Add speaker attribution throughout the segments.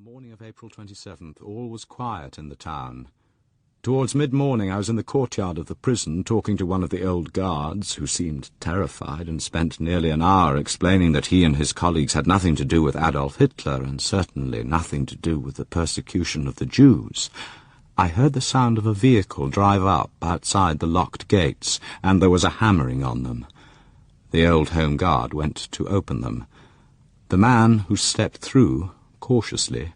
Speaker 1: morning of April 27th, all was quiet in the town. Towards mid-morning I was in the courtyard of the prison talking to one of the old guards, who seemed terrified and spent nearly an hour explaining that he and his colleagues had nothing to do with Adolf Hitler and certainly nothing to do with the persecution of the Jews. I heard the sound of a vehicle drive up outside the locked gates, and there was a hammering on them. The old Home Guard went to open them. The man who stepped through, cautiously,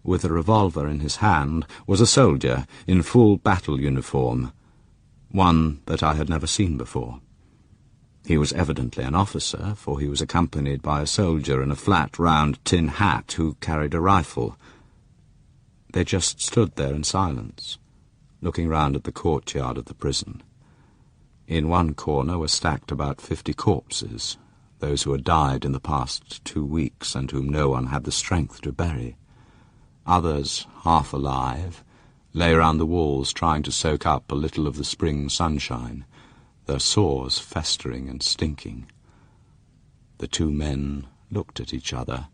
Speaker 1: with a revolver in his hand, was a soldier in full battle uniform, one that I had never seen before. He was evidently an officer, for he was accompanied by a soldier in a flat, round tin hat who carried a rifle. They just stood there in silence, looking round at the courtyard of the prison. In one corner were stacked about 50 corpses, those who had died in the past 2 weeks and whom no one had the strength to bury. Others, half alive, lay round the walls trying to soak up a little of the spring sunshine, their sores festering and stinking. The two men looked at each other,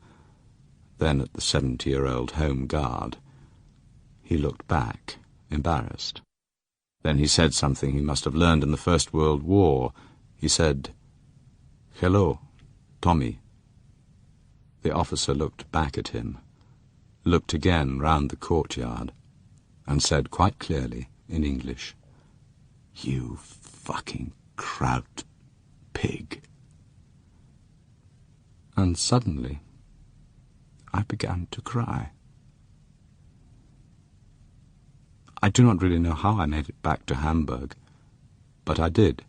Speaker 1: then at the 70-year-old Home Guard. He looked back, embarrassed. Then he said something he must have learned in the First World War. He said, "Hello, Tommy." The officer looked back at him, looked again round the courtyard, and said quite clearly in English, "You fucking kraut pig." And suddenly I began to cry. I do not really know how I made it back to Hamburg, but I did.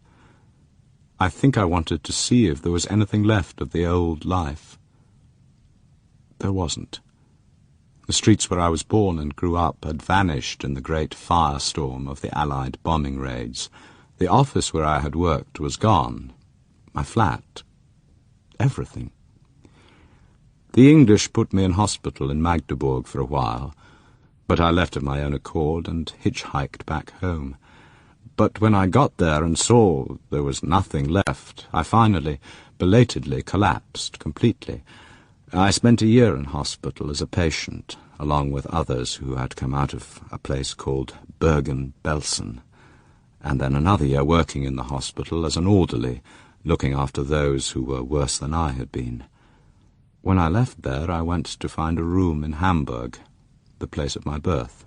Speaker 1: I think I wanted to see if there was anything left of the old life. There wasn't. The streets where I was born and grew up had vanished in the great firestorm of the Allied bombing raids. The office where I had worked was gone. My flat. Everything. The English put me in hospital in Magdeburg for a while, but I left of my own accord and hitchhiked back home. But when I got there and saw there was nothing left, I finally, belatedly, collapsed completely. I spent a year in hospital as a patient, along with others who had come out of a place called Bergen-Belsen, and then another year working in the hospital as an orderly, looking after those who were worse than I had been. When I left there, I went to find a room in Hamburg, the place of my birth,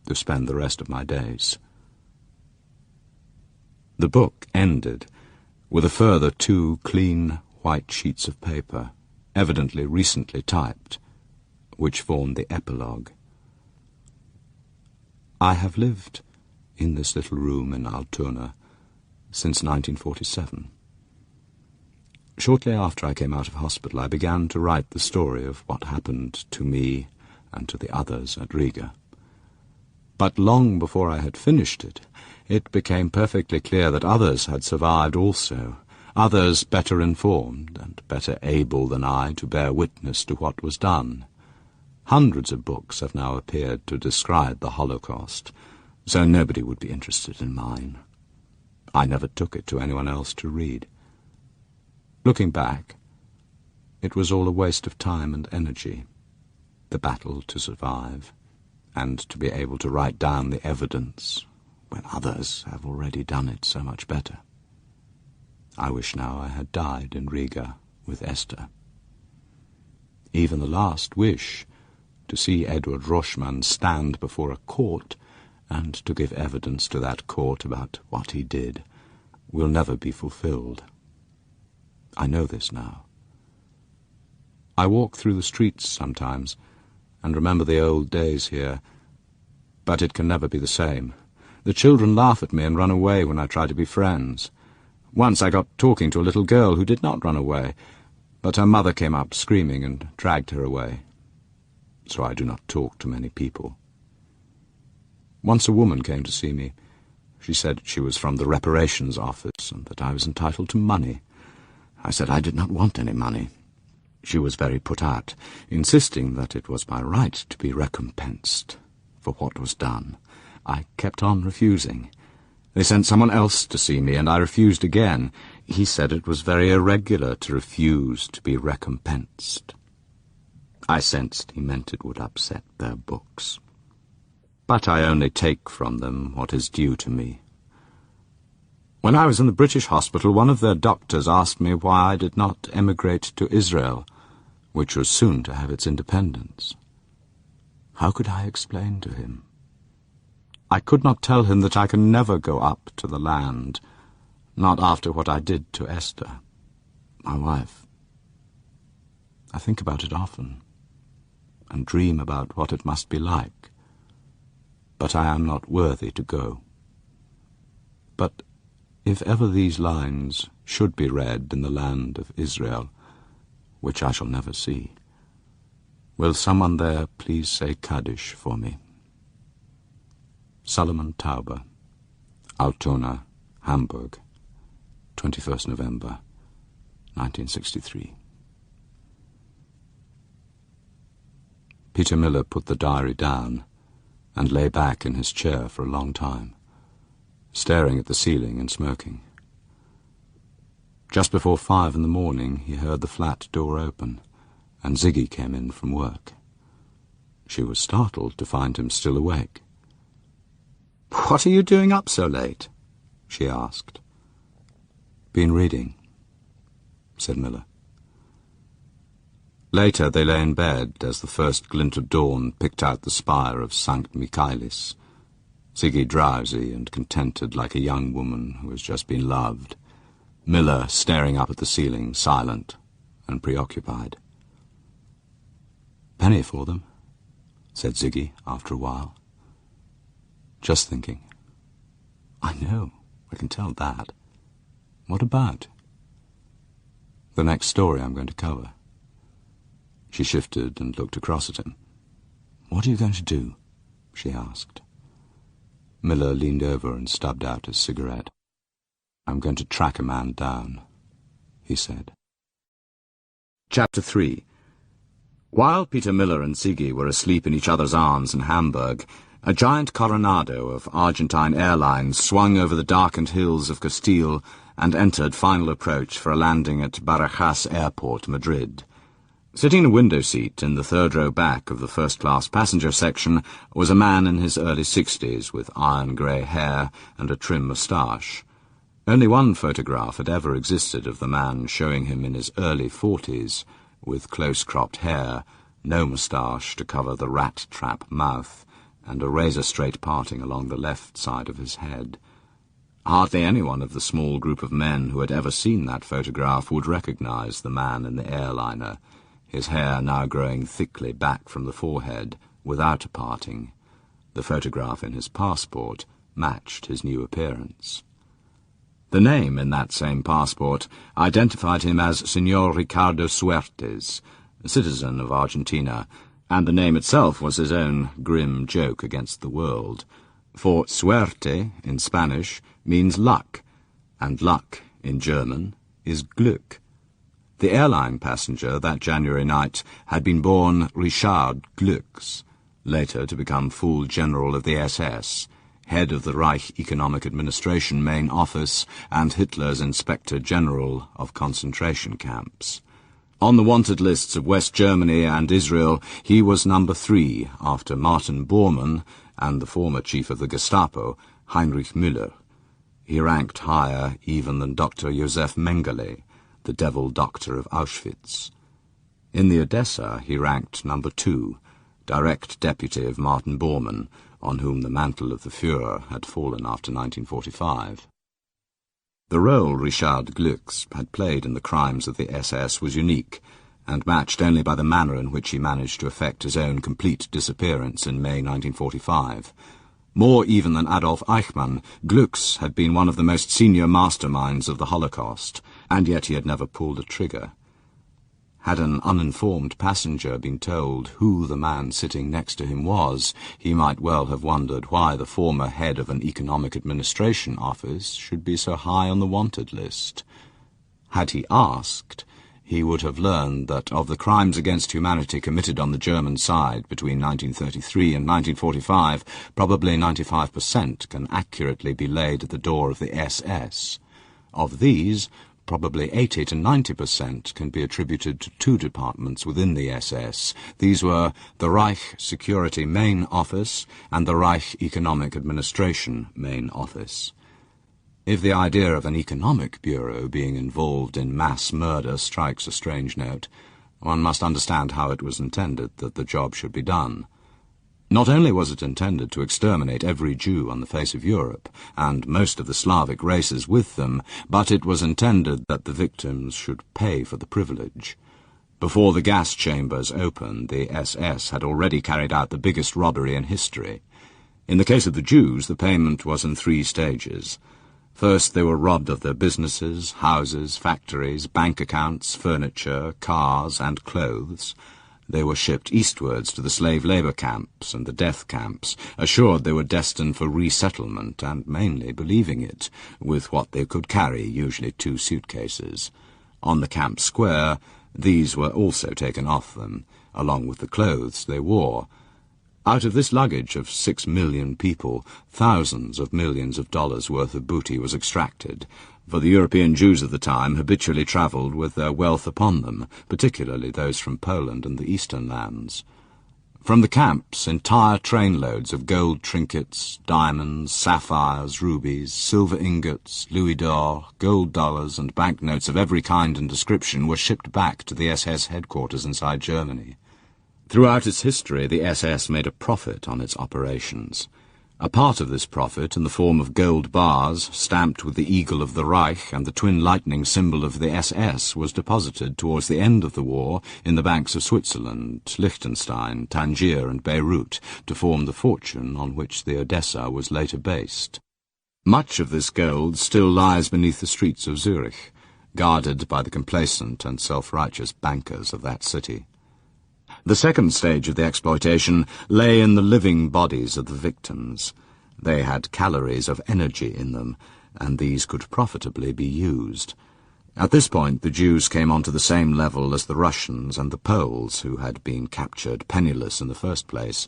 Speaker 1: to spend the rest of my days. The book ended with a further 2 clean white sheets of paper, evidently recently typed, which formed the epilogue. I have lived in this little room in Altona since 1947. Shortly after I came out of hospital, I began to write the story of what happened to me and to the others at Riga. But long before I had finished it, it became perfectly clear that others had survived also, others better informed and better able than I to bear witness to what was done. Hundreds of books have now appeared to describe the Holocaust, so nobody would be interested in mine. I never took it to anyone else to read. Looking back, it was all a waste of time and energy, the battle to survive, and to be able to write down the evidence when others have already done it so much better. I wish now I had died in Riga with Esther. Even the last wish, to see Edward Roschmann stand before a court and to give evidence to that court about what he did, will never be fulfilled. I know this now. I walk through the streets sometimes and remember the old days here, but it can never be the same. The children laugh at me and run away when I try to be friends. Once I got talking to a little girl who did not run away, but her mother came up screaming and dragged her away. So I do not talk to many people. Once a woman came to see me. She said she was from the reparations office and that I was entitled to money. I said I did not want any money. She was very put out, insisting that it was my right to be recompensed for what was done. I kept on refusing. They sent someone else to see me, and I refused again. He said it was very irregular to refuse to be recompensed. I sensed he meant it would upset their books. But I only take from them what is due to me. When I was in the British hospital, one of their doctors asked me why I did not emigrate to Israel, which was soon to have its independence. How could I explain to him? I could not tell him that I can never go up to the land, not after what I did to Esther, my wife. I think about it often, and dream about what it must be like, but I am not worthy to go. But if ever these lines should be read in the land of Israel, which I shall never see, will someone there please say Kaddish for me? Solomon Tauber, Altona, Hamburg, 21st November, 1963. Peter Miller put the diary down and lay back in his chair for a long time, staring at the ceiling and smoking. Just before 5 in the morning, he heard the flat door open, and Ziggy came in from work. She was startled to find him still awake. "What are you doing up so late?" she asked. "Been reading," said Miller. Later they lay in bed as the first glint of dawn picked out the spire of St. Michaelis, Ziggy drowsy and contented like a young woman who has just been loved, Miller staring up at the ceiling, silent and preoccupied. "Penny for them," said Ziggy after a while. "Just thinking." "I know, I can tell that. What about?" "The next story I'm going to cover." She shifted and looked across at him. "What are you going to do?" she asked. Miller leaned over and stubbed out his cigarette. "I'm going to track a man down," he said. Chapter 3. While Peter Miller and Ziggy were asleep in each other's arms in Hamburg, a giant Coronado of Argentine Airlines swung over the darkened hills of Castile and entered final approach for a landing at Barajas Airport, Madrid. Sitting in a window seat in the third row back of the first-class passenger section was a man in his early 60s with iron-grey hair and a trim moustache. Only one photograph had ever existed of the man, showing him in his early 40s, with close-cropped hair, no moustache to cover the rat-trap mouth, and a razor-straight parting along the left side of his head. Hardly anyone of the small group of men who had ever seen that photograph would recognize the man in the airliner, his hair now growing thickly back from the forehead, without a parting. The photograph in his passport matched his new appearance. The name in that same passport identified him as Señor Ricardo Suertes, a citizen of Argentina, and the name itself was his own grim joke against the world. For suerte, in Spanish, means luck, and luck, in German, is Glück. The airline passenger that January night had been born Richard Glücks, later to become full general of the SS, head of the Reich Economic Administration main office and Hitler's Inspector General of concentration camps. On the wanted lists of West Germany and Israel, he was number 3 after Martin Bormann and the former chief of the Gestapo, Heinrich Müller. He ranked higher even than Dr. Josef Mengele, the devil doctor of Auschwitz. In the Odessa, he ranked number 2, direct deputy of Martin Bormann, on whom the mantle of the Führer had fallen after 1945. The role Richard Glücks had played in the crimes of the SS was unique, and matched only by the manner in which he managed to effect his own complete disappearance in May 1945. More even than Adolf Eichmann, Glücks had been one of the most senior masterminds of the Holocaust, and yet he had never pulled a trigger. Had an uninformed passenger been told who the man sitting next to him was, he might well have wondered why the former head of an economic administration office should be so high on the wanted list. Had he asked, he would have learned that of the crimes against humanity committed on the German side between 1933 and 1945, probably 95% can accurately be laid at the door of the SS. Of these, probably 80 to 90%, can be attributed to two departments within the SS. These were the Reich Security Main Office and the Reich Economic Administration Main Office. If the idea of an economic bureau being involved in mass murder strikes a strange note, one must understand how it was intended that the job should be done. Not only was it intended to exterminate every Jew on the face of Europe, and most of the Slavic races with them, but it was intended that the victims should pay for the privilege. Before the gas chambers opened, the SS had already carried out the biggest robbery in history. In the case of the Jews, the payment was in 3 stages. First, they were robbed of their businesses, houses, factories, bank accounts, furniture, cars, and clothes. They were shipped eastwards to the slave labour camps and the death camps, assured they were destined for resettlement, and mainly believing it, with what they could carry, usually 2 suitcases. On the camp square, these were also taken off them, along with the clothes they wore. Out of this luggage of 6 million people, thousands of millions of dollars worth of booty was extracted, for the European Jews of the time habitually travelled with their wealth upon them, particularly those from Poland and the eastern lands. From the camps, entire trainloads of gold trinkets, diamonds, sapphires, rubies, silver ingots, louis d'or, gold dollars, and banknotes of every kind and description were shipped back to the SS headquarters inside Germany. Throughout its history, the SS made a profit on its operations. A part of this profit, in the form of gold bars, stamped with the eagle of the Reich and the twin lightning symbol of the SS, was deposited towards the end of the war in the banks of Switzerland, Liechtenstein, Tangier, and Beirut, to form the fortune on which the Odessa was later based. Much of this gold still lies beneath the streets of Zurich, guarded by the complacent and self-righteous bankers of that city. The second stage of the exploitation lay in the living bodies of the victims. They had calories of energy in them, and these could profitably be used. At this point, the Jews came onto the same level as the Russians and the Poles, who had been captured penniless in the first place.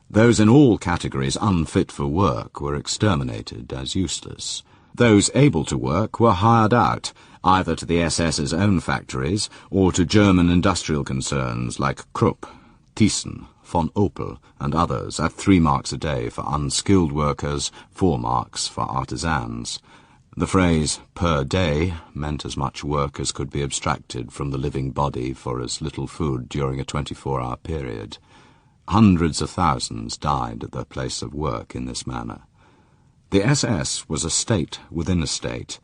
Speaker 1: Those in all categories unfit for work were exterminated as useless. Those able to work were hired out, either to the SS's own factories or to German industrial concerns like Krupp, Thyssen, von Opel, and others at 3 marks a day for unskilled workers, 4 marks for artisans. The phrase per day meant as much work as could be abstracted from the living body for as little food during a 24-hour period. Hundreds of thousands died at their place of work in this manner. The SS was a state within a state.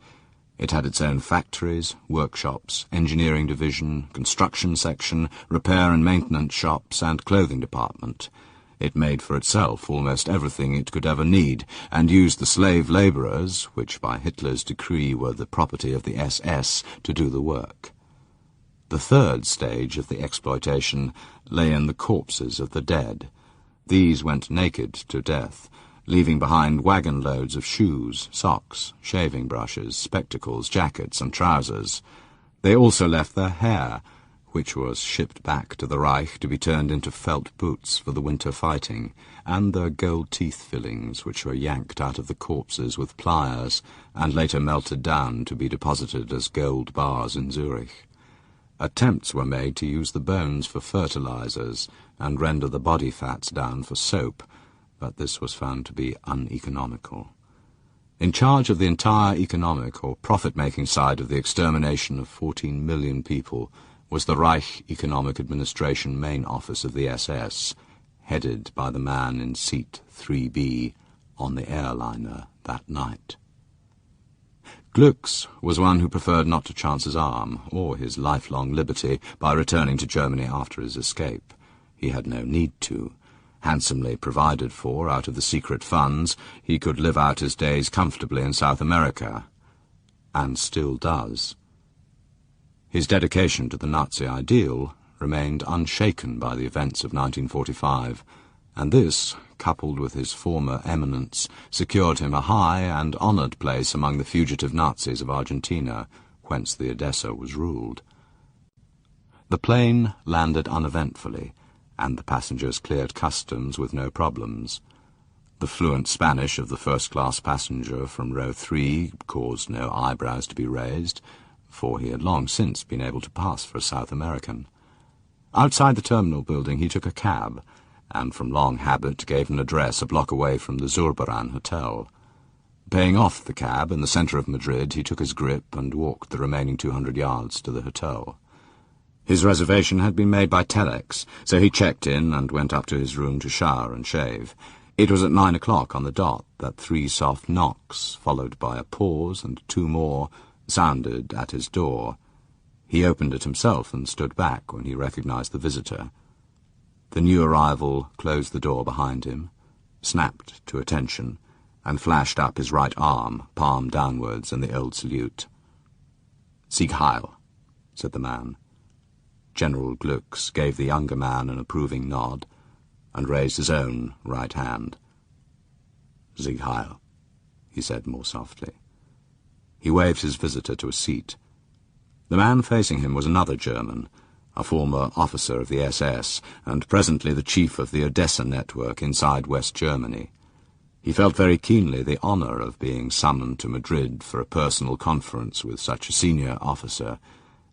Speaker 1: It had its own factories, workshops, engineering division, construction section, repair and maintenance shops, and clothing department. It made for itself almost everything it could ever need, and used the slave labourers, which by Hitler's decree were the property of the SS, to do the work. The third stage of the exploitation lay in the corpses of the dead. These went naked to death, leaving behind wagon loads of shoes, socks, shaving brushes, spectacles, jackets, and trousers. They also left their hair, which was shipped back to the Reich to be turned into felt boots for the winter fighting, and their gold teeth fillings, which were yanked out of the corpses with pliers, and later melted down to be deposited as gold bars in Zurich. Attempts were made to use the bones for fertilizers, and render the body fats down for soap, but this was found to be uneconomical. In charge of the entire economic or profit-making side of the extermination of 14 million people was the Reich Economic Administration Main Office of the SS, headed by the man in seat 3B on the airliner that night. Glücks was one who preferred not to chance his arm or his lifelong liberty by returning to Germany after his escape. He had no need to. Handsomely provided for out of the secret funds, he could live out his days comfortably in South America, and still does. His dedication to the Nazi ideal remained unshaken by the events of 1945, and this, coupled with his former eminence, secured him a high and honoured place among the fugitive Nazis of Argentina, whence the Odessa was ruled. The plane landed uneventfully, and the passengers cleared customs with no problems. The fluent Spanish of the first-class passenger from row 3 caused no eyebrows to be raised, for he had long since been able to pass for a South American. Outside the terminal building he took a cab, and from long habit gave an address a block away from the Zurbaran Hotel. Paying off the cab in the centre of Madrid, he took his grip and walked the remaining 200 yards to the hotel. His reservation had been made by telex, so he checked in and went up to his room to shower and shave. It was at 9 o'clock on the dot that 3 soft knocks, followed by a pause and 2 more, sounded at his door. He opened it himself and stood back when he recognized the visitor. The new arrival closed the door behind him, snapped to attention, and flashed up his right arm, palm downwards, in the old salute. "Sieg Heil," said the man. General Glücks gave the younger man an approving nod, and raised his own right hand. "Sieg Heil," he said more softly. He waved his visitor to a seat. The man facing him was another German, a former officer of the SS, and presently the chief of the Odessa network inside West Germany. He felt very keenly the honour of being summoned to Madrid for a personal conference with such a senior officer,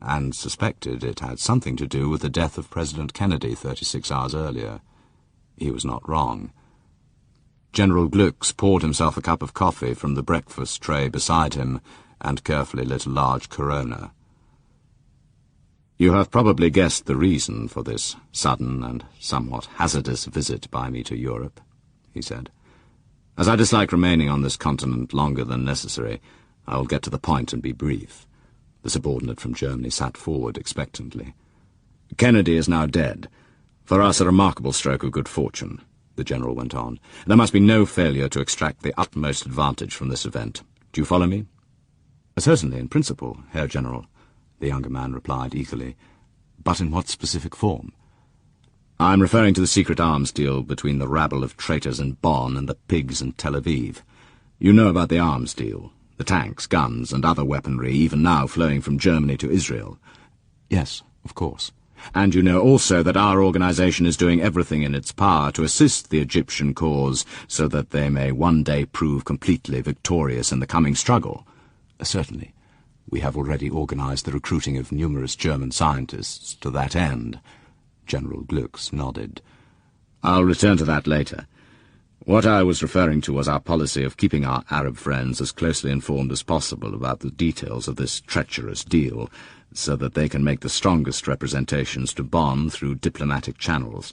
Speaker 1: and suspected it had something to do with the death of President Kennedy 36 hours earlier. He was not wrong. General Glücks poured himself a cup of coffee from the breakfast tray beside him and carefully lit a large Corona. "You have probably guessed the reason for this sudden and somewhat hazardous visit by me to Europe," he said. "As I dislike remaining on this continent longer than necessary, I will get to the point and be brief." The subordinate from Germany sat forward expectantly. "Kennedy is now dead. For us a remarkable stroke of good fortune," the general went on. "There must be no failure to extract the utmost advantage from this event. Do you follow me?" "Certainly, in principle, Herr General," the younger man replied eagerly. "But in what specific form?" "I am referring to the secret arms deal between the rabble of traitors in Bonn and the pigs in Tel Aviv. You know about the arms deal, the tanks, guns, and other weaponry even now flowing from Germany to Israel." "Yes, of course." "And you know also that our organization is doing everything in its power to assist the Egyptian cause so that they may one day prove completely victorious in the coming struggle." "Certainly. We have already organized the recruiting of numerous German scientists to that end." General Glücks nodded. "I'll return to that later. What I was referring to was our policy of keeping our Arab friends as closely informed as possible about the details of this treacherous deal, so that they can make the strongest representations to Bonn through diplomatic channels.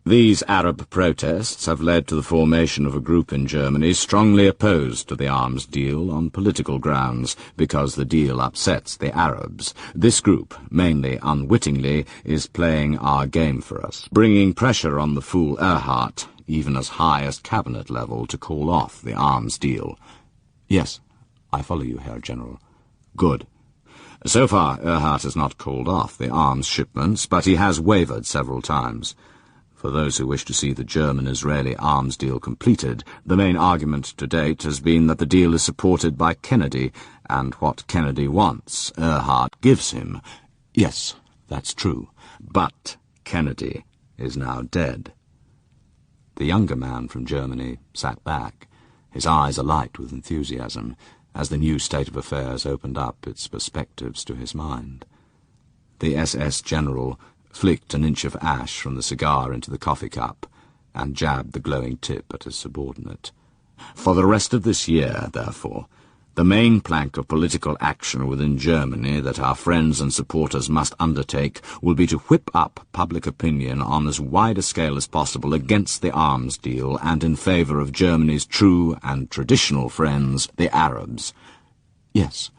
Speaker 1: These Arab protests have led to the formation of a group in Germany strongly opposed to the arms deal on political grounds, because the deal upsets the Arabs. This group, mainly unwittingly, is playing our game for us, bringing pressure on the fool Erhard, even as high as cabinet level, to call off the arms deal." "Yes, I follow you, Herr General." "Good. So far, Erhard has not called off the arms shipments, but he has wavered several times. For those who wish to see the German-Israeli arms deal completed, the main argument to date has been that the deal is supported by Kennedy, and what Kennedy wants, Erhard gives him." "Yes, that's true.
Speaker 2: But Kennedy is now dead."
Speaker 1: The younger man from Germany sat back, his eyes alight with enthusiasm, as the new state of affairs opened up its perspectives to his mind. The SS general flicked an inch of ash from the cigar into the coffee cup, and jabbed the glowing tip at his subordinate.
Speaker 2: "For the rest of this year, therefore, the main plank of political action within Germany that our friends and supporters must undertake will be to whip up public opinion on as wide a scale as possible against the arms deal and in favour of Germany's true and traditional friends, the Arabs."
Speaker 1: Yes,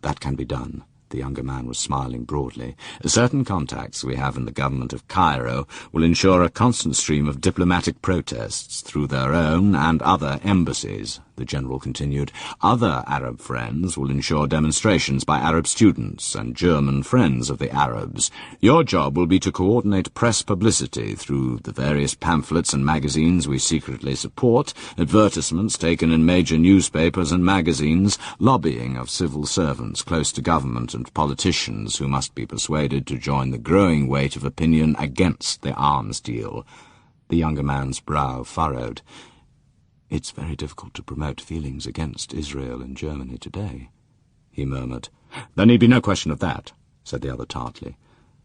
Speaker 1: that can be done." The younger man was smiling broadly.
Speaker 2: "Certain contacts we have in the government of Cairo will ensure a constant stream of diplomatic protests through their own and other embassies," the general continued. "Other Arab friends will ensure demonstrations by Arab students and German friends of the Arabs. Your job will be to coordinate press publicity through the various pamphlets and magazines we secretly support, advertisements taken in major newspapers and magazines, lobbying of civil servants close to government and politicians who must be persuaded to join the growing weight of opinion against the arms deal."
Speaker 1: The younger man's brow furrowed. "It's very difficult to promote feelings against Israel in Germany today," he murmured.
Speaker 2: "There need be no question of that," said the other tartly.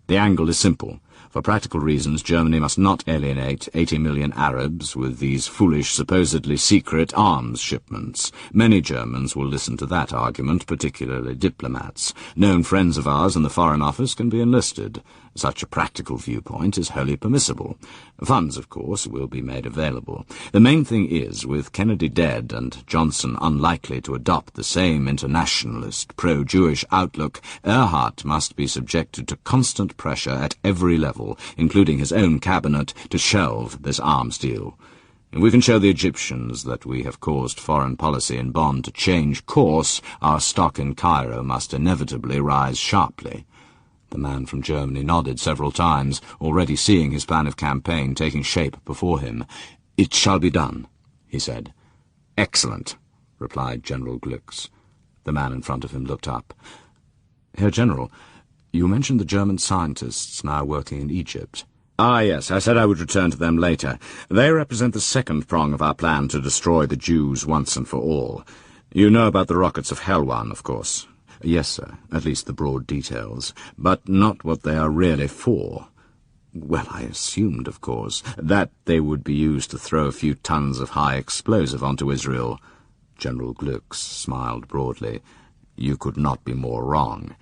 Speaker 2: "The angle is simple. For practical reasons, Germany must not alienate 80 million Arabs with these foolish, supposedly secret arms shipments. Many Germans will listen to that argument, particularly diplomats. Known friends of ours in the Foreign Office can be enlisted. Such a practical viewpoint is wholly permissible. Funds, of course, will be made available. The main thing is, with Kennedy dead and Johnson unlikely to adopt the same internationalist, pro-Jewish outlook, Erhard must be subjected to constant pressure at every level, including his own cabinet, to shelve this arms deal. If we can show the Egyptians that we have caused foreign policy in Bonn to change course, our stock in Cairo must inevitably rise sharply." The man from Germany nodded several times, already seeing his plan of campaign taking shape before him. "It shall be done," he said. "Excellent," replied General Glücks. The man in front of him looked up. "Herr General, you mentioned the German scientists now working in Egypt." "Ah, yes, I said I would return to them later. They represent the second prong of our plan to destroy the Jews once and for all. You know about the rockets of Helwan, of course." "Yes, sir, at least the broad details. "But not what they are really for."
Speaker 1: "Well, I assumed, of course,
Speaker 2: that they would be used to throw a few tons of high explosive onto Israel."
Speaker 1: General Glücks smiled broadly.
Speaker 2: "You could not be more wrong.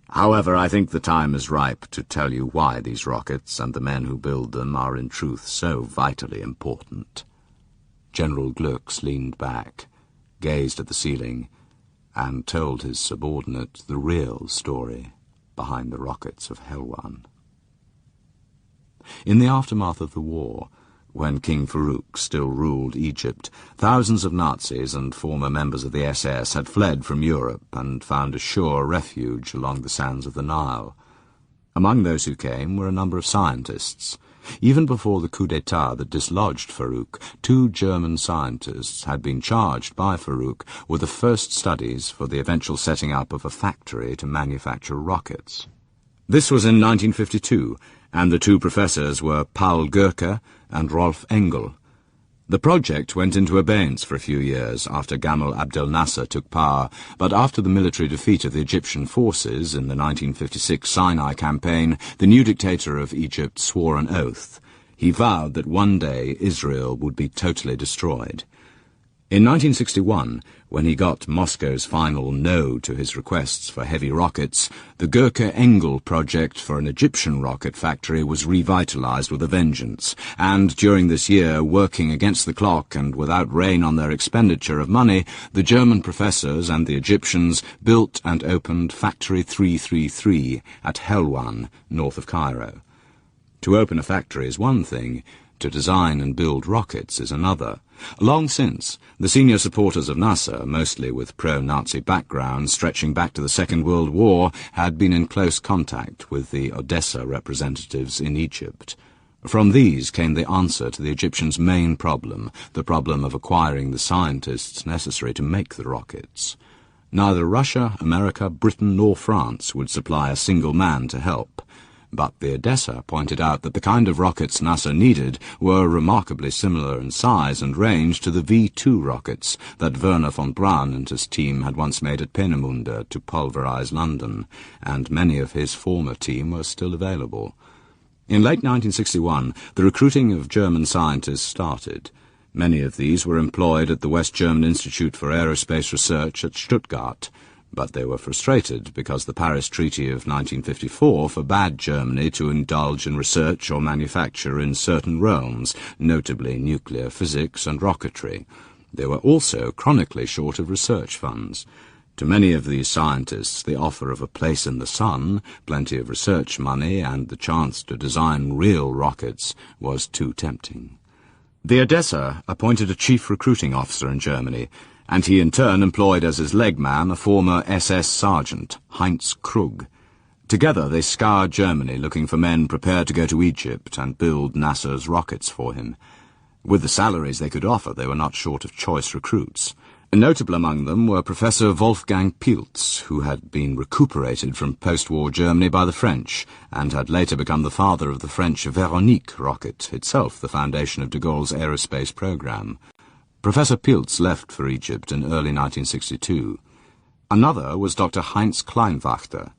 Speaker 2: However, I think the time is ripe to tell you why these rockets and the men who build them are in truth so vitally important."
Speaker 1: General Glücks leaned back, gazed at the ceiling, and told his subordinate the real story behind the rockets of Helwan. In the aftermath of the war, when King Farouk still ruled Egypt, thousands of Nazis and former members of the SS had fled from Europe and found a sure refuge along the sands of the Nile. Among those who came were a number of scientists. Even before the coup d'etat that dislodged Farouk, 2 German scientists had been charged by Farouk with the first studies for the eventual setting up of a factory to manufacture rockets. This was in 1952, and the 2 professors were Paul Goerke and Rolf Engel. The project went into abeyance for a few years after Gamal Abdel Nasser took power, but after the military defeat of the Egyptian forces in the 1956 Sinai campaign, the new dictator of Egypt swore an oath. He vowed that one day Israel would be totally destroyed. In 1961, when he got Moscow's final no to his requests for heavy rockets, the Goerke-Engel project for an Egyptian rocket factory was revitalized with a vengeance, and during this year, working against the clock and without rein on their expenditure of money, the German professors and the Egyptians built and opened Factory 333 at Helwan, north of Cairo. To open a factory is one thing, to design and build rockets is another. Long since, the senior supporters of Nasser, mostly with pro-Nazi backgrounds stretching back to the Second World War, had been in close contact with the Odessa representatives in Egypt. From these came the answer to the Egyptians' main problem, the problem of acquiring the scientists necessary to make the rockets. Neither Russia, America, Britain nor France would supply a single man to help. But the Odessa pointed out that the kind of rockets Nasser needed were remarkably similar in size and range to the V-2 rockets that Werner von Braun and his team had once made at Peenemünde to pulverize London, and many of his former team were still available. In late 1961, the recruiting of German scientists started. Many of these were employed at the West German Institute for Aerospace Research at Stuttgart, but they were frustrated because the Paris Treaty of 1954 forbade Germany to indulge in research or manufacture in certain realms, notably nuclear physics and rocketry. They were also chronically short of research funds. To many of these scientists, the offer of a place in the sun, plenty of research money, and the chance to design real rockets was too tempting. The Odessa appointed a chief recruiting officer in Germany, and he in turn employed as his legman a former SS sergeant, Heinz Krug. Together they scoured Germany looking for men prepared to go to Egypt and build Nasser's rockets for him. With the salaries they could offer, they were not short of choice recruits. Notable among them were Professor Wolfgang Pilz, who had been recuperated from post-war Germany by the French, and had later become the father of the French Véronique rocket, itself the foundation of de Gaulle's aerospace program. Professor Pilz left for Egypt in early 1962. Another was Dr. Heinz Kleinwachter.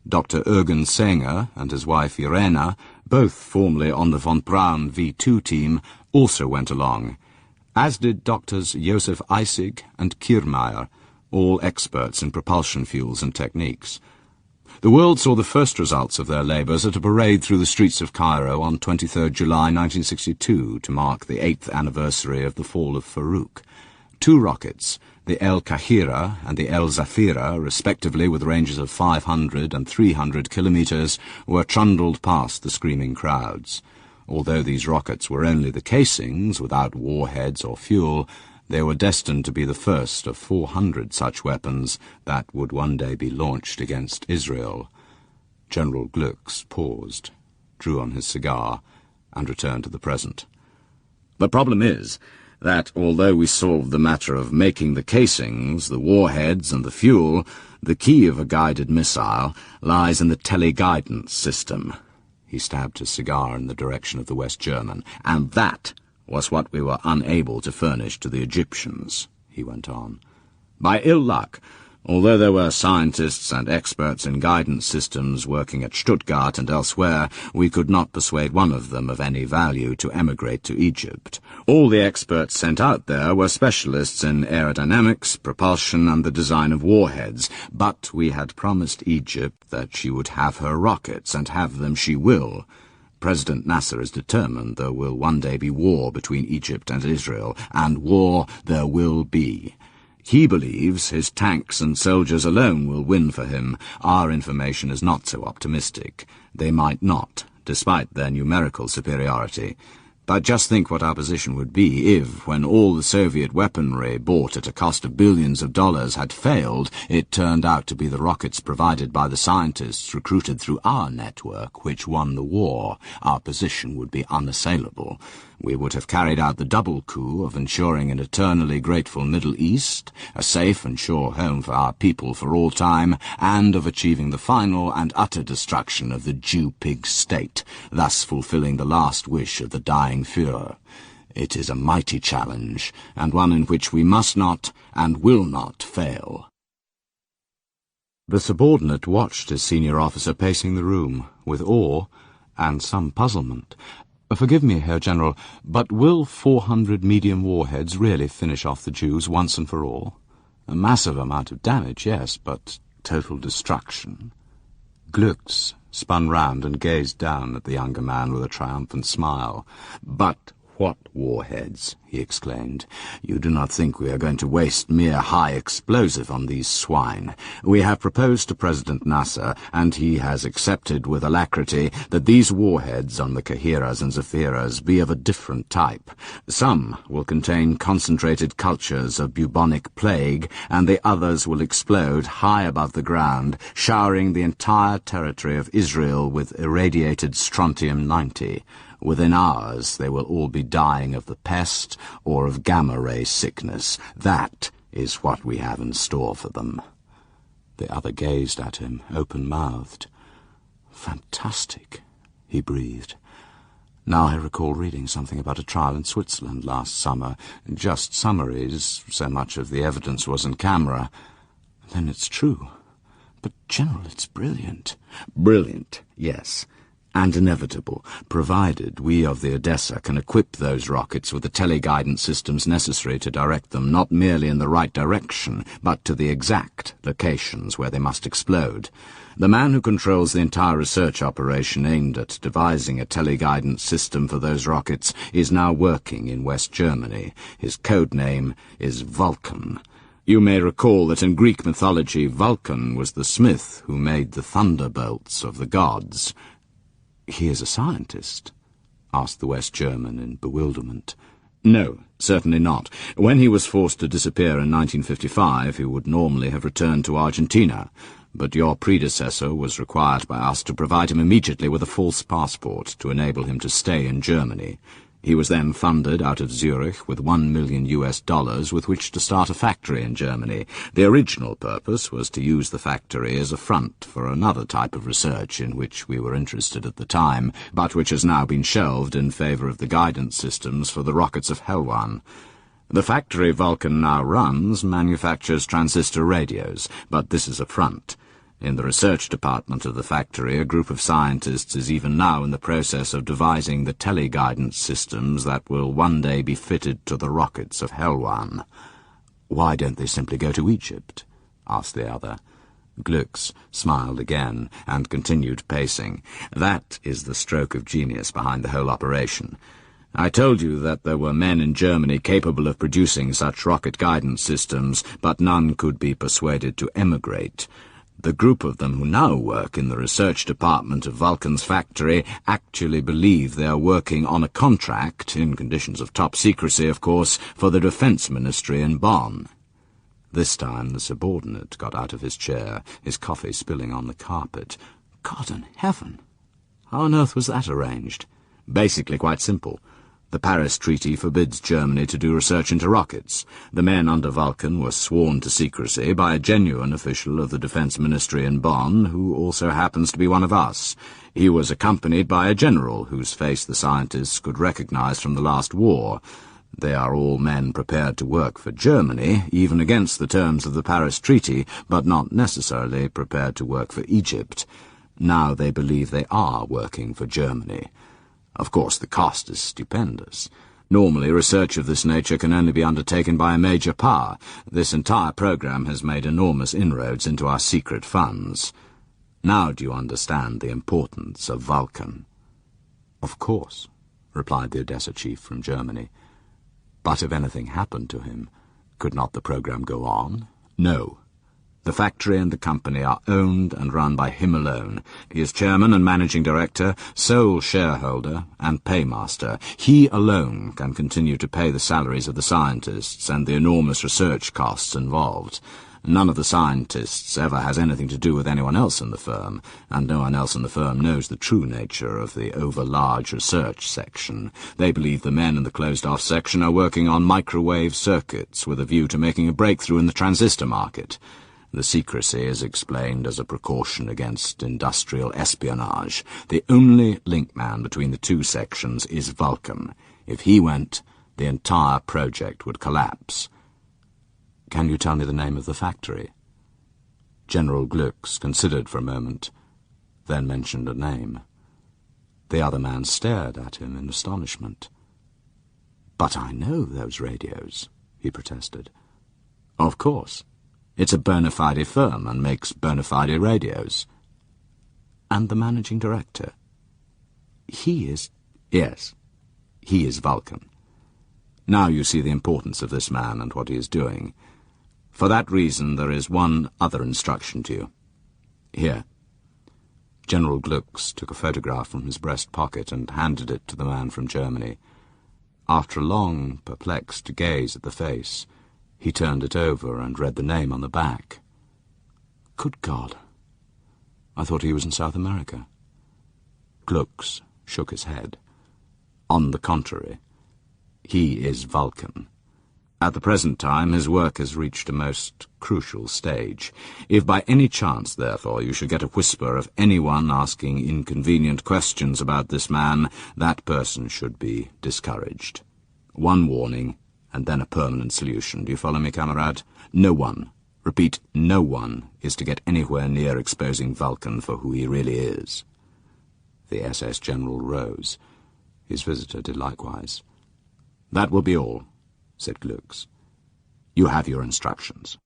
Speaker 1: Dr. Eugen Sänger and his wife Irena, both formerly on the von Braun V2 team, also went along, as did Doctors Josef Eissig and Kiermaier, all experts in propulsion fuels and techniques. The world saw the first results of their labours at a parade through the streets of Cairo on 23 July 1962 to mark the 8th anniversary of the fall of Farouk. 2 rockets, the El Kahira and the El Zafira, respectively with ranges of 500 and 300 kilometres, were trundled past the screaming crowds. Although these rockets were only the casings, without warheads or fuel, they were destined to be the first of 400 such weapons that would one day be launched against Israel. General Glücks paused, drew on his cigar, and returned to the present.
Speaker 2: The problem is that, although we solved the matter of making the casings, the warheads, and the fuel, the key of a guided missile lies in the teleguidance system. He stabbed his cigar in the direction of the West German, and that was what we were unable to furnish to the Egyptians, he went on. By ill luck, although there were scientists and experts in guidance systems working at Stuttgart and elsewhere, we could not persuade one of them of any value to emigrate to Egypt. All the experts sent out there were specialists in aerodynamics, propulsion, and the design of warheads, but we had promised Egypt that she would have her rockets, and have them she will. President Nasser is determined there will one day be war between Egypt and Israel, and war there will be. He believes his tanks and soldiers alone will win for him. Our information is not so optimistic. They might not, despite their numerical superiority. But just think what our position would be if, when all the Soviet weaponry bought at a cost of billions of dollars had failed, it turned out to be the rockets provided by the scientists recruited through our network which won the war. Our position would be unassailable. We would have carried out the double coup of ensuring an eternally grateful Middle East, a safe and sure home for our people for all time, and of achieving the final and utter destruction of the Jew-pig state, thus fulfilling the last wish of the dying Führer. It is a mighty challenge, and one in which we must not and will not fail.
Speaker 1: The subordinate watched his senior officer pacing the room, with awe and some puzzlement. Forgive me, Herr General, but will 400 medium warheads really finish off the Jews once and for all? A massive amount of damage, yes, but total destruction. Glücks spun round and gazed down at the younger man with a triumphant smile.
Speaker 2: But what warheads? He exclaimed. You do not think we are going to waste mere high explosive on these swine. We have proposed to President Nasser, and he has accepted with alacrity, that these warheads on the Kahiras and Zafiras be of a different type. Some will contain concentrated cultures of bubonic plague, and the others will explode high above the ground, showering the entire territory of Israel with irradiated strontium-90. Within hours they will all be dying of the pest or of gamma-ray sickness. That is what we have in store for them.
Speaker 1: The other gazed at him, open-mouthed. Fantastic, he breathed. Now I recall reading something about a trial in Switzerland last summer. Just summaries, so much of the evidence was in camera. Then it's true. But, General, it's brilliant.
Speaker 2: Brilliant, yes. And inevitable, provided we of the Odessa can equip those rockets with the teleguidance systems necessary to direct them not merely in the right direction, but to the exact locations where they must explode. The man who controls the entire research operation aimed at devising a teleguidance system for those rockets is now working in West Germany. His code name is Vulcan. You may recall that in Greek mythology, Vulcan was the smith who made the thunderbolts of the gods.
Speaker 1: He is a scientist? Asked the West German in bewilderment.
Speaker 2: No, certainly not. When he was forced to disappear in 1955, he would normally have returned to Argentina. But your predecessor was required by us to provide him immediately with a false passport to enable him to stay in Germany. He was then funded out of Zurich with $1 million with which to start a factory in Germany. The original purpose was to use the factory as a front for another type of research in which we were interested at the time, but which has now been shelved in favor of the guidance systems for the rockets of Helwan. The factory Vulcan now runs manufactures transistor radios, but this is a front. In the research department of the factory, a group of scientists is even now in the process of devising the teleguidance systems that will one day be fitted to the rockets of Helwan. "Why don't they simply go to Egypt?" asked the other. Glücks smiled again and continued pacing. "That is the stroke of genius behind the whole operation. I told you that there were men in Germany capable of producing such rocket guidance systems, but none could be persuaded to emigrate. The group of them who now work in the research department of Vulcan's factory actually believe they are working on a contract, in conditions of top secrecy, of course, for the Defense Ministry in Bonn." This time the subordinate got out of his chair, his coffee spilling on the carpet. "God in heaven! How on earth was that arranged?" "Basically quite simple. The Paris Treaty forbids Germany to do research into rockets. The men under Vulcan were sworn to secrecy by a genuine official of the Defense Ministry in Bonn, who also happens to be one of us. He was accompanied by a general whose face the scientists could recognize from the last war. They are all men prepared to work for Germany, even against the terms of the Paris Treaty, but not necessarily prepared to work for Egypt. Now they believe they are working for Germany. Of course, the cost is stupendous. Normally, research of this nature can only be undertaken by a major power. This entire program has made enormous inroads into our secret funds. Now do you understand the importance of Vulcan?" "Of course," replied the Odessa chief from Germany. "But if anything happened to him, could not the program go on?" "No. The factory and the company are owned and run by him alone. He is chairman and managing director, sole shareholder, and paymaster. He alone can continue to pay the salaries of the scientists and the enormous research costs involved. None of the scientists ever has anything to do with anyone else in the firm, and no one else in the firm knows the true nature of the over-large research section. They believe the men in the closed-off section are working on microwave circuits with a view to making a breakthrough in the transistor market. The secrecy is explained as a precaution against industrial espionage. The only linkman between the two sections is Vulcan. If he went, the entire project would collapse." "Can you tell me the name of the factory?" General Glücks considered for a moment, then mentioned a name. The other man stared at him in astonishment. "But I know those radios," he protested. "Of course. It's a bona fide firm and makes bona fide radios." "And the managing director?" "He is—" "Yes, he is Vulcan. Now you see the importance of this man and what he is doing. For that reason there is one other instruction to you. Here." General Glücks took a photograph from his breast pocket and handed it to the man from Germany. After a long, perplexed gaze at the face, he turned it over and read the name on the back. "Good God! I thought he was in South America." Glücks shook his head. "On the contrary, he is Vulcan. At the present time his work has reached a most crucial stage. If by any chance, therefore, you should get a whisper of anyone asking inconvenient questions about this man, that person should be discouraged. One warning, and then a permanent solution. Do you follow me, comrade? No one, repeat, no one, is to get anywhere near exposing Vulcan for who he really is." The SS general rose. His visitor did likewise. "That will be all," said Glücks. "You have your instructions."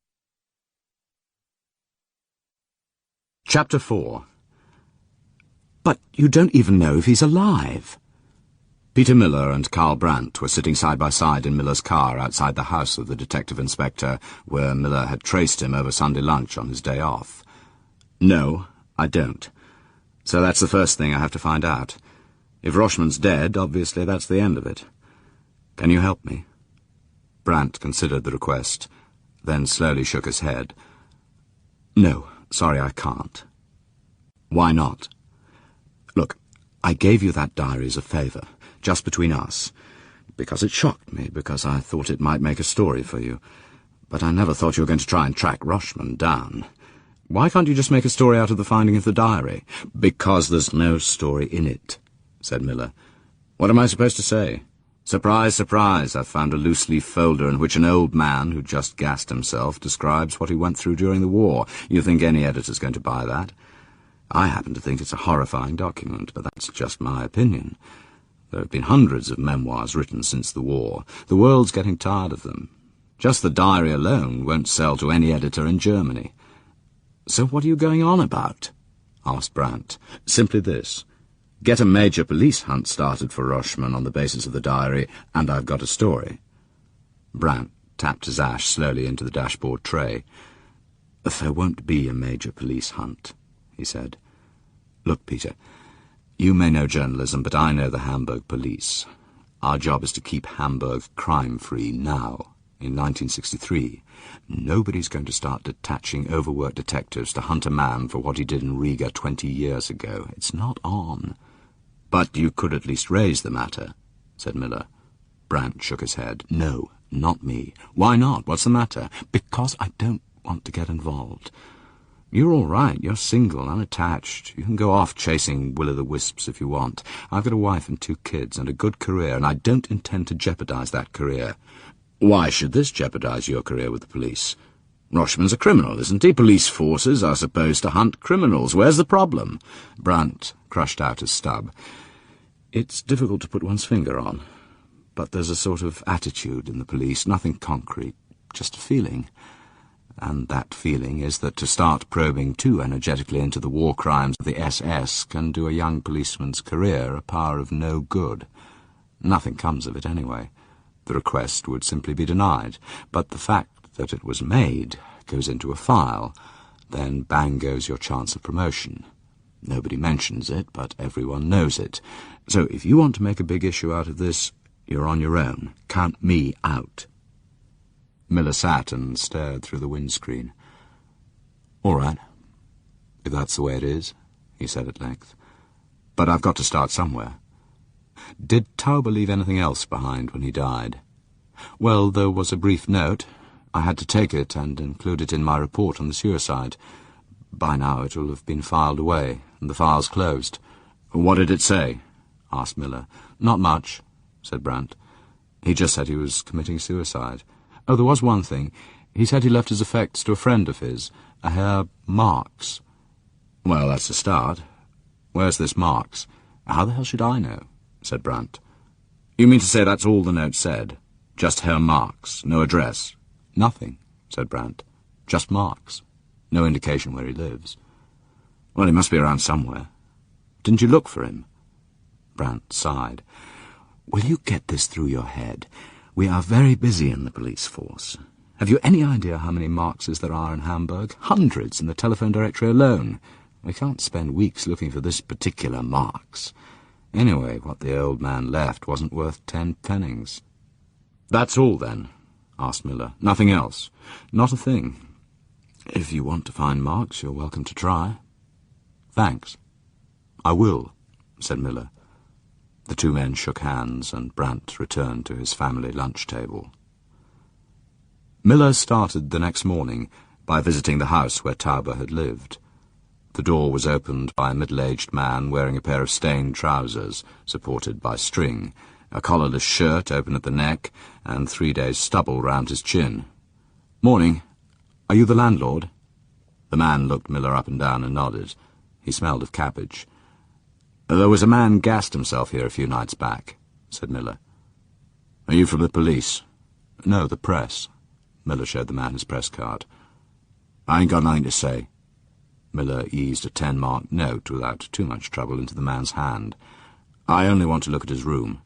Speaker 2: Chapter 4. "But you don't even know if he's alive." Peter Miller and Karl Brandt were sitting side by side in Miller's car outside the house of the detective inspector, where Miller had traced him over Sunday lunch on his day off. "No, I don't. So that's the first thing I have to find out. If Rochman's dead, obviously that's the end of it. Can you help me?" Brandt considered the request, then slowly shook his head. "No, sorry, I can't." "Why not?" "Look, I gave you that diary as a favour, just between us, because it shocked me, because I thought it might make a story for you. But I never thought you were going to try and track Rochman down. Why can't you just make a story out of the finding of the diary?" "Because there's no story in it," said Miller. "What am I supposed to say? Surprise, surprise, I've found a loose-leaf folder in which an old man who just gassed himself describes what he went through during the war. You think any editor's going to buy that? I happen to think it's a horrifying document, but that's just my opinion. There have been hundreds of memoirs written since the war. The world's getting tired of them. Just the diary alone won't sell to any editor in Germany. So what are you going on about? Asked Brandt. Simply this. Get a major police hunt started for Rochman on the basis of the diary, and I've got a story. Brandt tapped his ash slowly into the dashboard tray. There won't be a major police hunt, he said. Look, Peter, you may know journalism, but I know the Hamburg police. Our job is to keep Hamburg crime-free now, in 1963. Nobody's going to start detaching overworked detectives to hunt a man for what he did in Riga 20 years ago. It's not on. But you could at least raise the matter, said Miller. Brandt shook his head. No, not me. Why not? What's the matter? Because I don't want to get involved. You're all right. You're single, unattached. You can go off chasing will-o'-the-wisps if you want. I've got a wife and 2 kids and a good career, and I don't intend to jeopardize that career. Why should this jeopardize your career with the police? Rochman's a criminal, isn't he? Police forces are supposed to hunt criminals. Where's the problem? Brandt crushed out his stub. It's difficult to put one's finger on, but there's a sort of attitude in the police, nothing concrete, just a feeling. And that feeling is that to start probing too energetically into the war crimes of the SS can do a young policeman's career a power of no good. Nothing comes of it anyway. The request would simply be denied, but the fact that it was made goes into a file. Then bang goes your chance of promotion. Nobody mentions it, but everyone knows it. So if you want to make a big issue out of this, you're on your own. Count me out. Miller sat and stared through the windscreen. All right, if that's the way it is, he said at length. But I've got to start somewhere. Did Tauber leave anything else behind when he died? Well, there was a brief note. I had to take it and include it in my report on the suicide. By now it will have been filed away, and the file's closed. What did it say? Asked Miller. Not much, said Brandt. He just said he was committing suicide. Oh, there was one thing. He said he left his effects to a friend of his, a Herr Marx. Well, that's a start. Where's this Marx? How the hell should I know? Said Brandt. You mean to say that's all the note said? Just Herr Marx, no address? Nothing, said Brandt. Just Marx. No indication where he lives. Well, he must be around somewhere. Didn't you look for him? Brandt sighed. Will you get this through your head? We are very busy in the police force. Have you any idea how many Marxes there are in Hamburg? Hundreds in the telephone directory alone. We can't spend weeks looking for this particular Marx. Anyway, what the old man left wasn't worth 10 pfennigs. That's all, then? Asked Miller. Nothing else? Not a thing. If you want to find Marx, you're welcome to try. Thanks. I will, said Miller. The 2 men shook hands, and Brandt returned to his family lunch table. Miller started the next morning by visiting the house where Tauber had lived. The door was opened by a middle-aged man wearing a pair of stained trousers, supported by string, a collarless shirt open at the neck, and 3 days' stubble round his chin. Morning. Are you the landlord? The man looked Miller up and down and nodded. He smelled of cabbage. There was a man gassed himself here a few nights back, said Miller. Are you from the police? No, the press. Miller showed the man his press card. I ain't got nothing to say. Miller eased a 10-mark note without too much trouble into the man's hand. I only want to look at his room.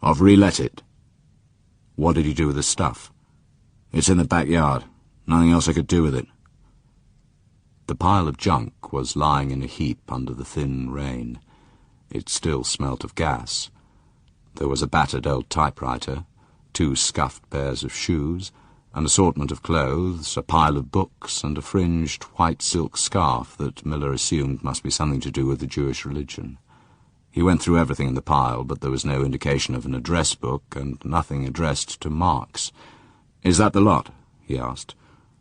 Speaker 2: I've relet it. What did you do with the stuff? It's in the backyard. Nothing else I could do with it. The pile of junk was lying in a heap under the thin rain. It still smelt of gas. There was a battered old typewriter, 2 scuffed pairs of shoes, an assortment of clothes, a pile of books, and a fringed white silk scarf that Miller assumed must be something to do with the Jewish religion. He went through everything in the pile, but there was no indication of an address book, and nothing addressed to Marx. Is that the lot? He asked.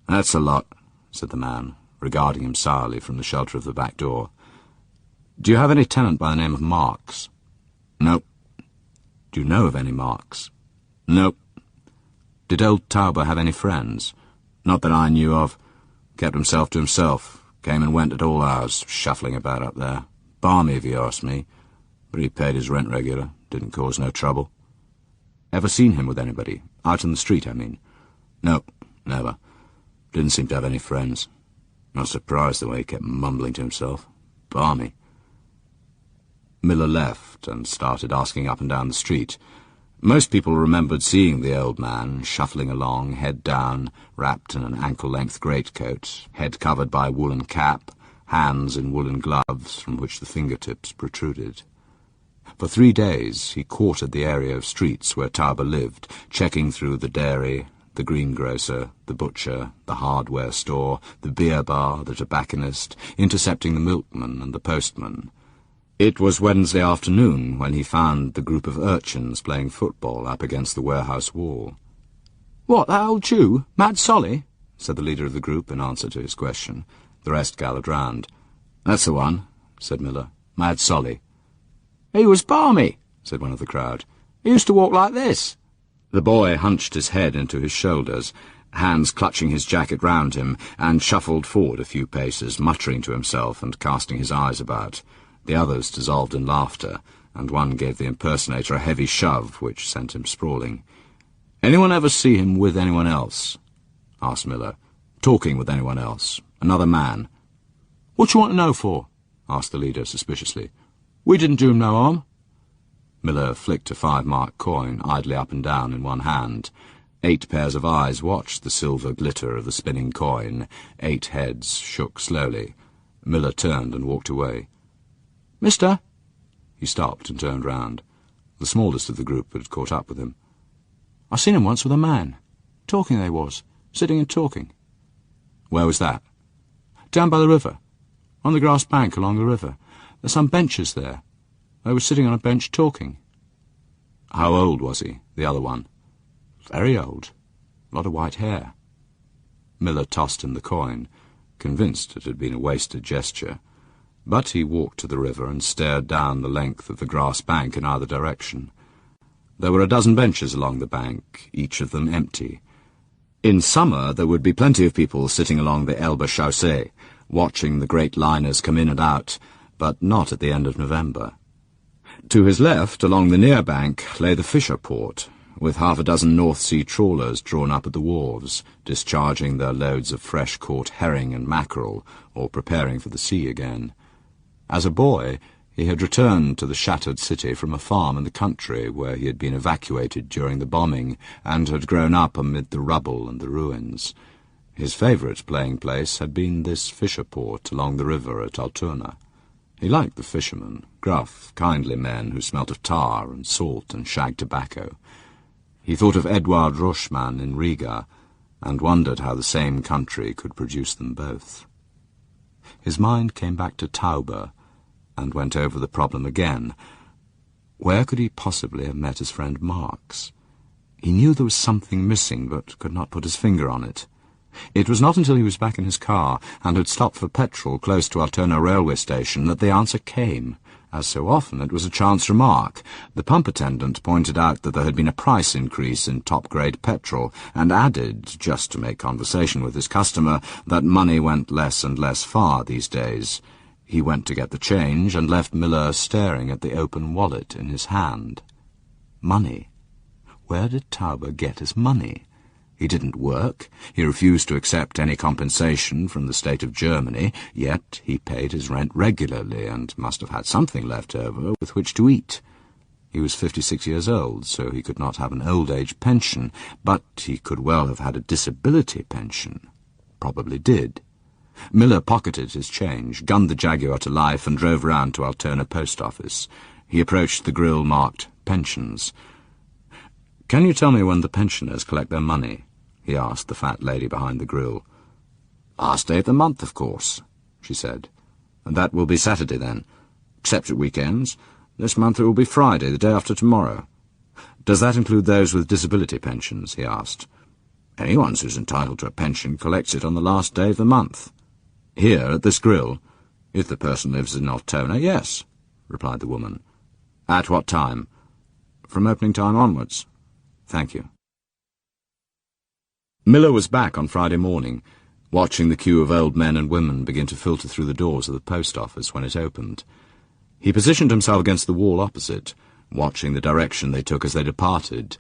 Speaker 2: That's the lot, said the man, regarding him sourly from the shelter of the back door. Do you have any tenant by the name of Marx? Nope.
Speaker 1: Do you know of any Marks?
Speaker 2: Nope.
Speaker 1: Did old Tauber have any friends?
Speaker 2: Not that I knew of. Kept himself to himself. Came and went at all hours, shuffling about up there. Balmy, if you ask me. But he paid his rent regular. Didn't cause no trouble.
Speaker 1: Ever seen him with anybody? Out in the street, I mean.
Speaker 2: Nope, never. Didn't seem to have any friends. Not surprised the way he kept mumbling to himself. Balmy.
Speaker 1: Miller left and started asking up and down the street. Most people remembered seeing the old man shuffling along, head down, wrapped in an ankle-length greatcoat, head covered by a woolen cap, hands in woolen gloves from which the fingertips protruded. For 3 days he quartered the area of streets where Tauber lived, checking through the dairy, the greengrocer, the butcher, the hardware store, the beer bar, the tobacconist, intercepting the milkman and the postman. It was Wednesday afternoon when he found the group of urchins playing football up against the warehouse wall.
Speaker 3: "What, that old Jew? Mad Solly?"
Speaker 1: said the leader of the group in answer to his question. The rest gathered round.
Speaker 2: "That's the one," said Miller. "Mad Solly."
Speaker 3: "He was balmy,"
Speaker 1: said one of the crowd.
Speaker 3: "He used to walk like this."
Speaker 1: The boy hunched his head into his shoulders, hands clutching his jacket round him, and shuffled forward a few paces, muttering to himself and casting his eyes about. The others dissolved in laughter, and one gave the impersonator a heavy shove, which sent him sprawling.
Speaker 2: "Anyone ever see him with anyone else?" asked Miller. "Talking with anyone else? Another man?"
Speaker 3: "What you want to know for?" asked the leader suspiciously. "We didn't do him no harm."
Speaker 1: Miller flicked a 5-mark coin idly up and down in one hand. 8 pairs of eyes watched the silver glitter of the spinning coin. 8 heads shook slowly. Miller turned and walked away.
Speaker 3: "Mister?"
Speaker 1: He stopped and turned round. The smallest of the group had caught up with him.
Speaker 3: "I seen him once with a man. Talking they was. Sitting and talking."
Speaker 1: "Where was that?"
Speaker 3: "Down by the river. On the grass bank along the river. There's some benches there. They were sitting on a bench talking."
Speaker 1: "How old was he, the other one?"
Speaker 3: "Very old. A lot of white hair."
Speaker 1: Miller tossed him the coin, convinced it had been a wasted gesture. But he walked to the river and stared down the length of the grass bank in either direction. There were a dozen benches along the bank, each of them empty. In summer there would be plenty of people sitting along the Elbe Chaussee, watching the great liners come in and out, but not at the end of November. To his left, along the near bank, lay the fisher port, with half a dozen North Sea trawlers drawn up at the wharves, discharging their loads of fresh-caught herring and mackerel, or preparing for the sea again. As a boy, he had returned to the shattered city from a farm in the country where he had been evacuated during the bombing and had grown up amid the rubble and the ruins. His favourite playing place had been this fisher port along the river at Altona. He liked the fishermen, gruff, kindly men who smelt of tar and salt and shag tobacco. He thought of Eduard Roschmann in Riga and wondered how the same country could produce them both. His mind came back to Tauber and went over the problem again. Where could he possibly have met his friend Marks? He knew there was something missing, but could not put his finger on it. It was not until he was back in his car and had stopped for petrol close to Altona railway station that the answer came. As so often, it was a chance remark. The pump attendant pointed out that there had been a price increase in top-grade petrol, and added, just to make conversation with his customer, that money went less and less far these days. He went to get the change and left Miller staring at the open wallet in his hand. Money. Where did Tauber get his money? He didn't work. He refused to accept any compensation from the state of Germany, yet he paid his rent regularly and must have had something left over with which to eat. He was 56 years old, so he could not have an old-age pension, but he could well have had a disability pension. Probably did. Miller pocketed his change, gunned the Jaguar to life, and drove round to Altona post office. He approached the grill marked "Pensions." "Can you tell me when the pensioners collect their money?" he asked the fat lady behind the grill.
Speaker 2: "Last day of the month, of course,"
Speaker 1: she said.
Speaker 2: "And that will be Saturday, then, except at weekends. This month it will be Friday, the day after tomorrow."
Speaker 1: "Does that include those with disability pensions?" he asked.
Speaker 2: "Anyone who's entitled to a pension collects it on the last day of the month."
Speaker 1: "Here, at this grill?"
Speaker 2: "If the person lives in Altona, yes," replied the woman.
Speaker 1: "At what time?"
Speaker 2: From opening time onwards. Thank you. Miller was back on Friday morning, watching the queue of old men and women begin to filter through the doors of the post office when it opened. He positioned himself against the wall opposite, watching the direction they took as they departed.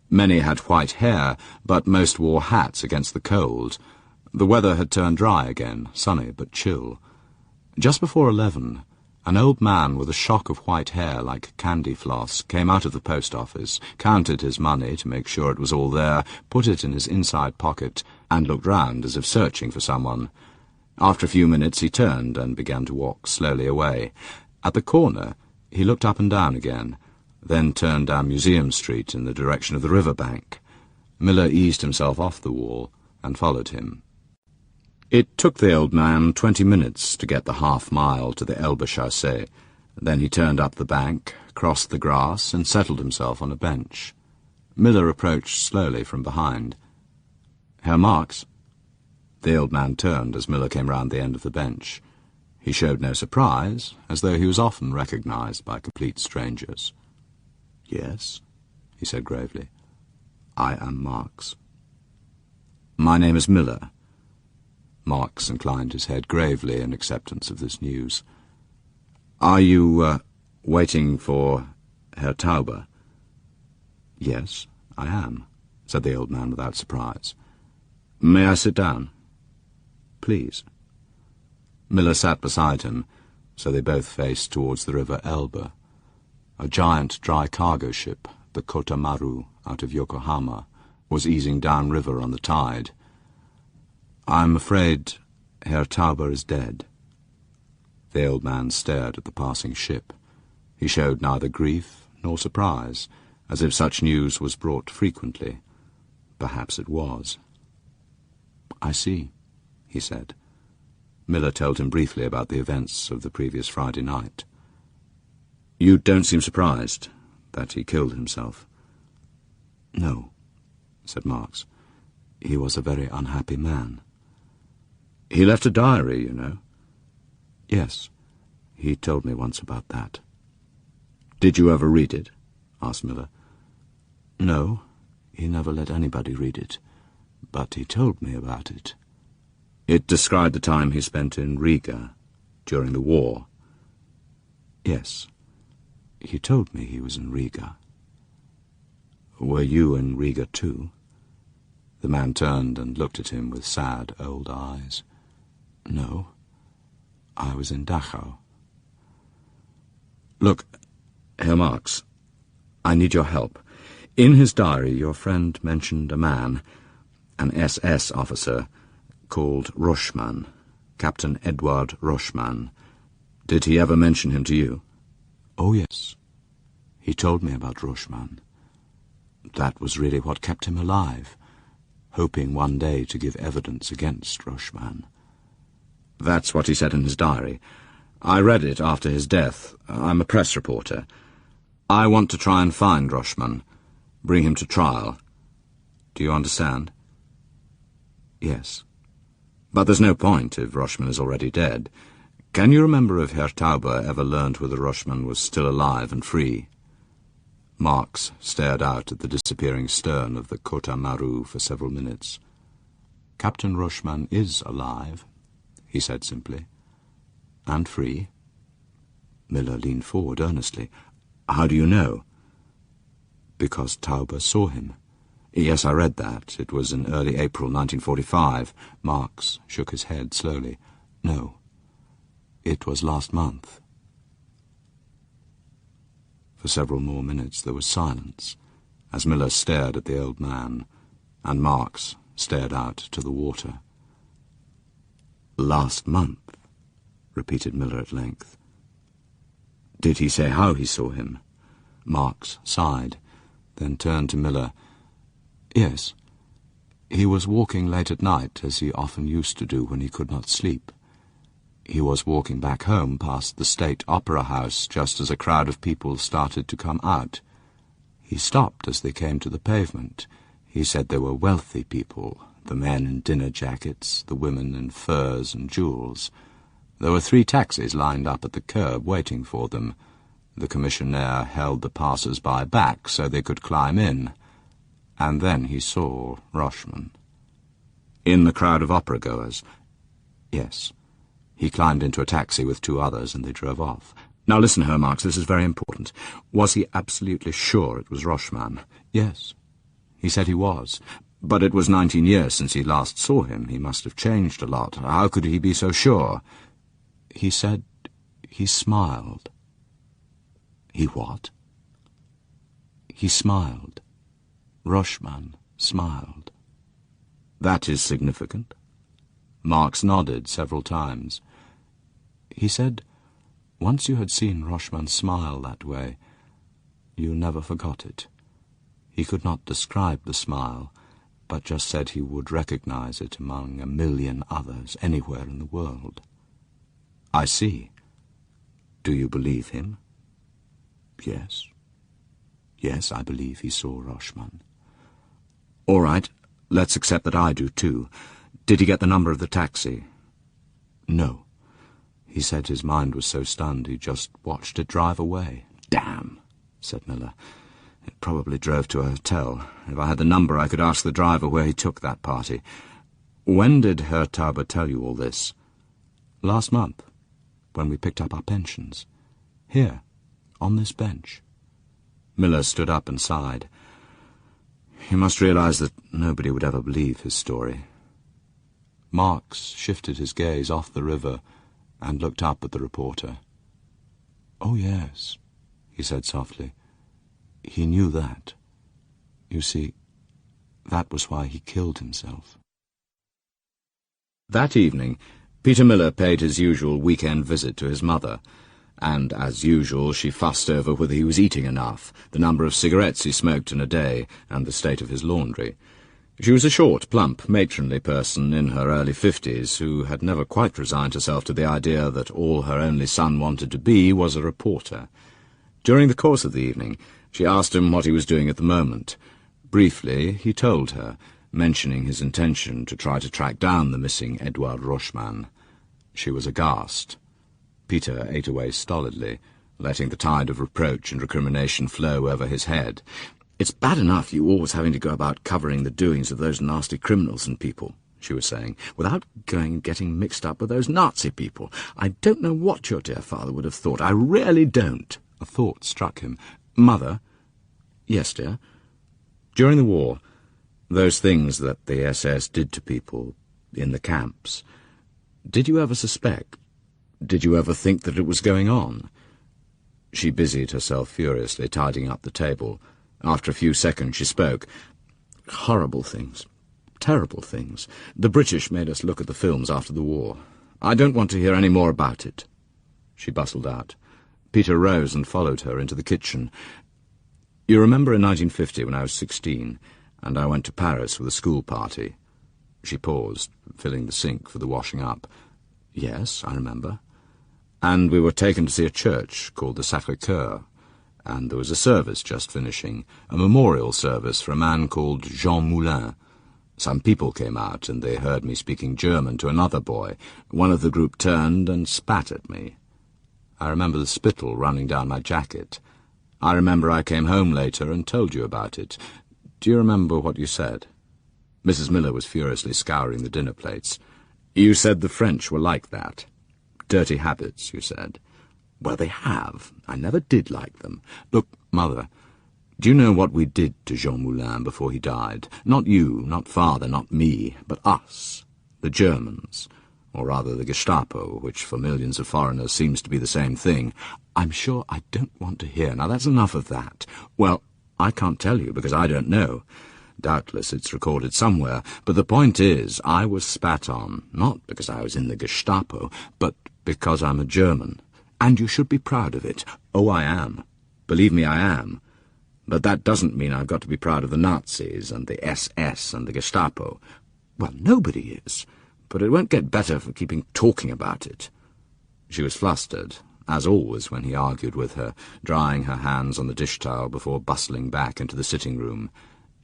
Speaker 2: Many had white hair, but most wore hats against the cold. The weather had turned dry again, sunny but chill. Just before 11, an old man with a shock of white hair like candy floss came out of the post office, counted his money to make sure it was all there, put it in his inside pocket, and looked round as if searching for someone. After a few minutes he turned and began to walk slowly away. At the corner he looked up and down again, then turned down Museum Street in the direction of the river bank. Miller eased himself off the wall and followed him. It took the old man 20 minutes to get the half-mile to the Elbe Chaussee. Then he turned up the bank, crossed the grass, and settled himself on a bench. Miller approached slowly from behind. "Herr Marx?" The old man turned as Miller came round the end of the bench. He showed no surprise, as though he was often recognized by complete strangers. "Yes," he said gravely. "I am Marx." "My name is Miller." Marx inclined his head gravely in acceptance of this news. "Are you, waiting for Herr Tauber?" "Yes, I am," said the old man without surprise. "May I sit down?" "Please." Miller sat beside him, so they both faced towards the river Elbe. A giant dry cargo ship, the Kotamaru, out of Yokohama, was easing downriver on the tide. "I'm afraid Herr Tauber is dead." The old man stared at the passing ship. He showed neither grief nor surprise, as if such news was brought frequently. Perhaps it was. "I see," he said. Miller told him briefly about the events of the previous Friday night. "You don't seem surprised that he killed himself." "No," said Marx. "He was a very unhappy man." "He left a diary, you know." "Yes, he told me once about that." "Did you ever read it?" asked Miller. "No, he never let anybody read it, but he told me about it." "It described the time he spent in Riga during the war." "Yes, he told me he was in Riga." "Were you in Riga too?" The man turned and looked at him with sad old eyes. "No, I was in Dachau." "Look, Herr Marx, I need your help. In his diary your friend mentioned a man, an SS officer, called Roschmann, Captain Eduard Roschmann. Did he ever mention him to you?" "Oh, yes. He told me about Roschmann. That was really what kept him alive, hoping one day to give evidence against Roschmann." "That's what he said in his diary. I read it after his death. I'm a press reporter. I want to try and find Roschmann, bring him to trial. Do you understand?" "Yes." "But there's no point if Roschmann is already dead. Can you remember if Herr Tauber ever learned whether Roschmann was still alive and free?" Marx stared out at the disappearing stern of the Kotamaru for several minutes. "Captain Roschmann is alive," he said simply. "And free." Miller leaned forward earnestly. "How do you know?" "Because Tauber saw him." "Yes, I read that. It was in early April 1945. Marx shook his head slowly. "No, it was last month." For several more minutes there was silence, as Miller stared at the old man, and Marx stared out to the water. "Last month," repeated Miller at length. "Did he say how he saw him?" Marx sighed, then turned to Miller. "Yes, he was walking late at night, as he often used to do when he could not sleep. He was walking back home past the State Opera House just as a crowd of people started to come out. He stopped as they came to the pavement. He said they were wealthy people, the men in dinner jackets, the women in furs and jewels. There were 3 taxis lined up at the curb waiting for them.
Speaker 1: The commissionaire held the passers-by back so they could climb in, and then he saw Rochman.
Speaker 2: In the crowd of opera-goers?
Speaker 1: Yes. He climbed into a taxi with 2 others, and they drove off.
Speaker 2: Now listen, Herr Marx, this is very important. Was he absolutely sure it was Rochman?
Speaker 1: Yes. He said he was.
Speaker 2: But it was 19 years since he last saw him. He must have changed a lot. How could he be so sure?
Speaker 1: He said he smiled.
Speaker 2: He what?
Speaker 1: He smiled. Rochman smiled.
Speaker 2: That is significant.
Speaker 1: Marx nodded several times. He said, once you had seen Rochman smile that way, you never forgot it. He could not describe the smile, but just said he would recognize it among 1,000,000 others anywhere in the world.
Speaker 2: I see. Do you believe him?
Speaker 1: Yes. Yes, I believe he saw Rochman.
Speaker 2: All right, let's accept that I do too. Did he get the number of the taxi?
Speaker 1: No. He said his mind was so stunned he just watched it drive away.
Speaker 2: Damn, said Miller. It probably drove to a hotel. If I had the number, I could ask the driver where he took that party. When did Herr Tauber tell you all this?
Speaker 1: Last month, when we picked up our pensions. Here, on this bench.
Speaker 2: Miller stood up and sighed. You must realize that nobody would ever believe his story.
Speaker 1: Marx shifted his gaze off the river and looked up at the reporter. Oh, yes, he said softly. He knew that. You see, that was why he killed himself.
Speaker 2: That evening, Peter Miller paid his usual weekend visit to his mother, and, as usual, she fussed over whether he was eating enough, the number of cigarettes he smoked in a day, and the state of his laundry. She was a short, plump, matronly person in her early 50s who had never quite resigned herself to the idea that all her only son wanted to be was a reporter. During the course of the evening, she asked him what he was doing at the moment. Briefly, he told her, mentioning his intention to try to track down the missing Edouard Rochman. She was aghast. Peter ate away stolidly, letting the tide of reproach and recrimination flow over his head. It's bad enough you always having to go about covering the doings of those nasty criminals and people, she was saying, without going and getting mixed up with those Nazi people. I don't know what your dear father would have thought. I really don't.
Speaker 1: A thought struck him.
Speaker 2: Mother? Yes, dear? During the war, those things that the SS did to people in the camps, did you ever suspect? Did you ever think that it was going on? She busied herself furiously, tidying up the table. After a few seconds she spoke. Horrible things. Terrible things. The British made us look at the films after the war. I don't want to hear any more about it. She bustled out. Peter rose and followed her into the kitchen. You remember in 1950 when I was 16, and I went to Paris with a school party? She paused, filling the sink for the washing up. Yes, I remember. And we were taken to see a church called the Sacré-Cœur, and there was a service just finishing, a memorial service for a man called Jean Moulin. Some people came out, and they heard me speaking German to another boy. One of the group turned and spat at me. I remember the spittle running down my jacket. I remember I came home later and told you about it. Do you remember what you said? Mrs. Miller was furiously scouring the dinner plates. You said the French were like that. Dirty habits, you said. Well, they have. I never did like them. Look, Mother, do you know what we did to Jean Moulin before he died? Not you, not Father, not me, but us, the Germans, or rather the Gestapo, which for millions of foreigners seems to be the same thing. I'm sure I don't want to hear. Now, that's enough of that. Well, I can't tell you because I don't know. Doubtless it's recorded somewhere, but the point is I was spat on, not because I was in the Gestapo, but because I'm a German. And you should be proud of it. Oh, I am. Believe me, I am. But that doesn't mean I've got to be proud of the Nazis and the SS and the Gestapo. Well, nobody is. But it won't get better for keeping talking about it. She was flustered, as always when he argued with her, drying her hands on the dish towel before bustling back into the sitting room.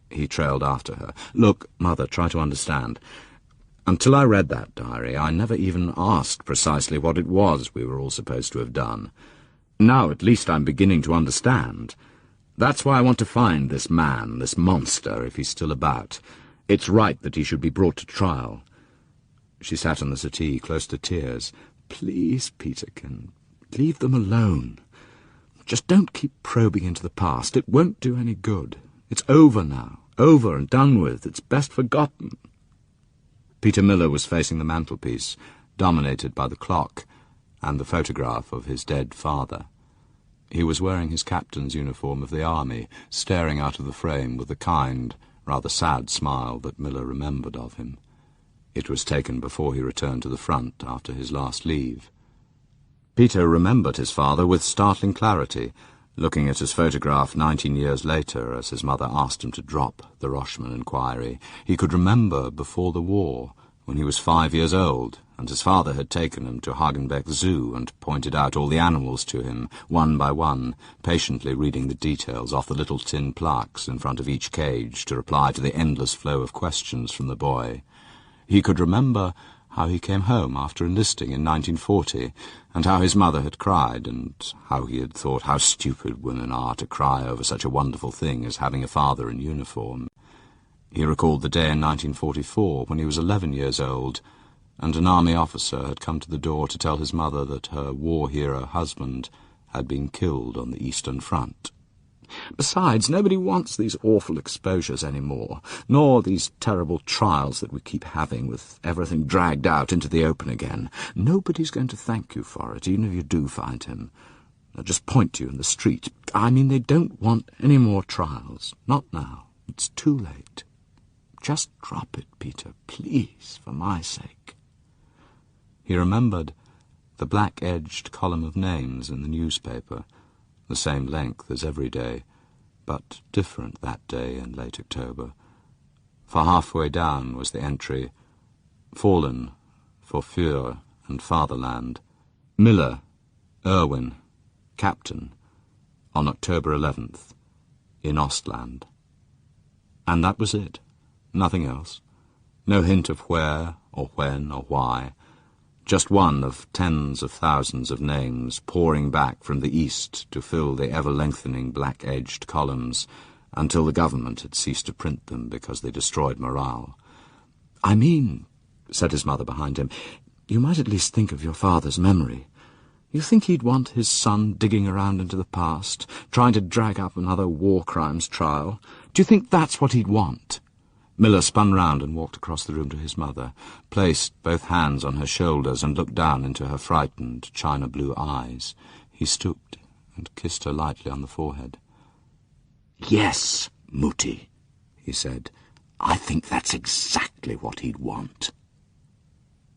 Speaker 2: He trailed after her. Look, Mother, try to understand. Until I read that diary, I never even asked precisely what it was we were all supposed to have done. Now at least I'm beginning to understand. That's why I want to find this man, this monster, if he's still about. It's right that he should be brought to trial." She sat on the settee, close to tears. "Please, Peterkin, leave them alone. Just don't keep probing into the past. It won't do any good. It's over now. Over and done with. It's best forgotten." Peter Miller was facing the mantelpiece, dominated by the clock and the photograph of his dead father. He was wearing his captain's uniform of the army, staring out of the frame with the kind, rather sad smile that Miller remembered of him. It was taken before he returned to the front after his last leave. Peter remembered his father with startling clarity, looking at his photograph 19 years later as his mother asked him to drop the Rochman inquiry. He could remember before the war, when he was 5 years old, and his father had taken him to Hagenbeck Zoo and pointed out all the animals to him, one by one, patiently reading the details off the little tin plaques in front of each cage to reply to the endless flow of questions from the boy. He could remember how he came home after enlisting in 1940, and how his mother had cried, and how he had thought how stupid women are to cry over such a wonderful thing as having a father in uniform. He recalled the day in 1944 when he was 11 years old, and an army officer had come to the door to tell his mother that her war-hero husband had been killed on the Eastern Front. Besides, nobody wants these awful exposures anymore, nor these terrible trials that we keep having with everything dragged out into the open again. Nobody's going to thank you for it, even if you do find him. They'll just point to you in the street. I mean, they don't want any more trials. Not now. It's too late. Just drop it, Peter, please, for my sake. He remembered the black-edged column of names in the newspaper, the same length as every day, but different that day in late October. For halfway down was the entry, "Fallen for Führer and Fatherland. Miller, Irwin, Captain, on October 11th, in Ostland." And that was it. Nothing else. No hint of where, or when, or why. Just one of tens of thousands of names pouring back from the east to fill the ever-lengthening black-edged columns until the government had ceased to print them because they destroyed morale. "I mean," said his mother behind him, "you might at least think of your father's memory. You think he'd want his son digging around into the past, trying to drag up another war crimes trial? Do you think that's what he'd want?" Miller spun round and walked across the room to his mother, placed both hands on her shoulders and looked down into her frightened, china-blue eyes. He stooped and kissed her lightly on the forehead. "Yes, Mutti," he said. "I think that's exactly what he'd want."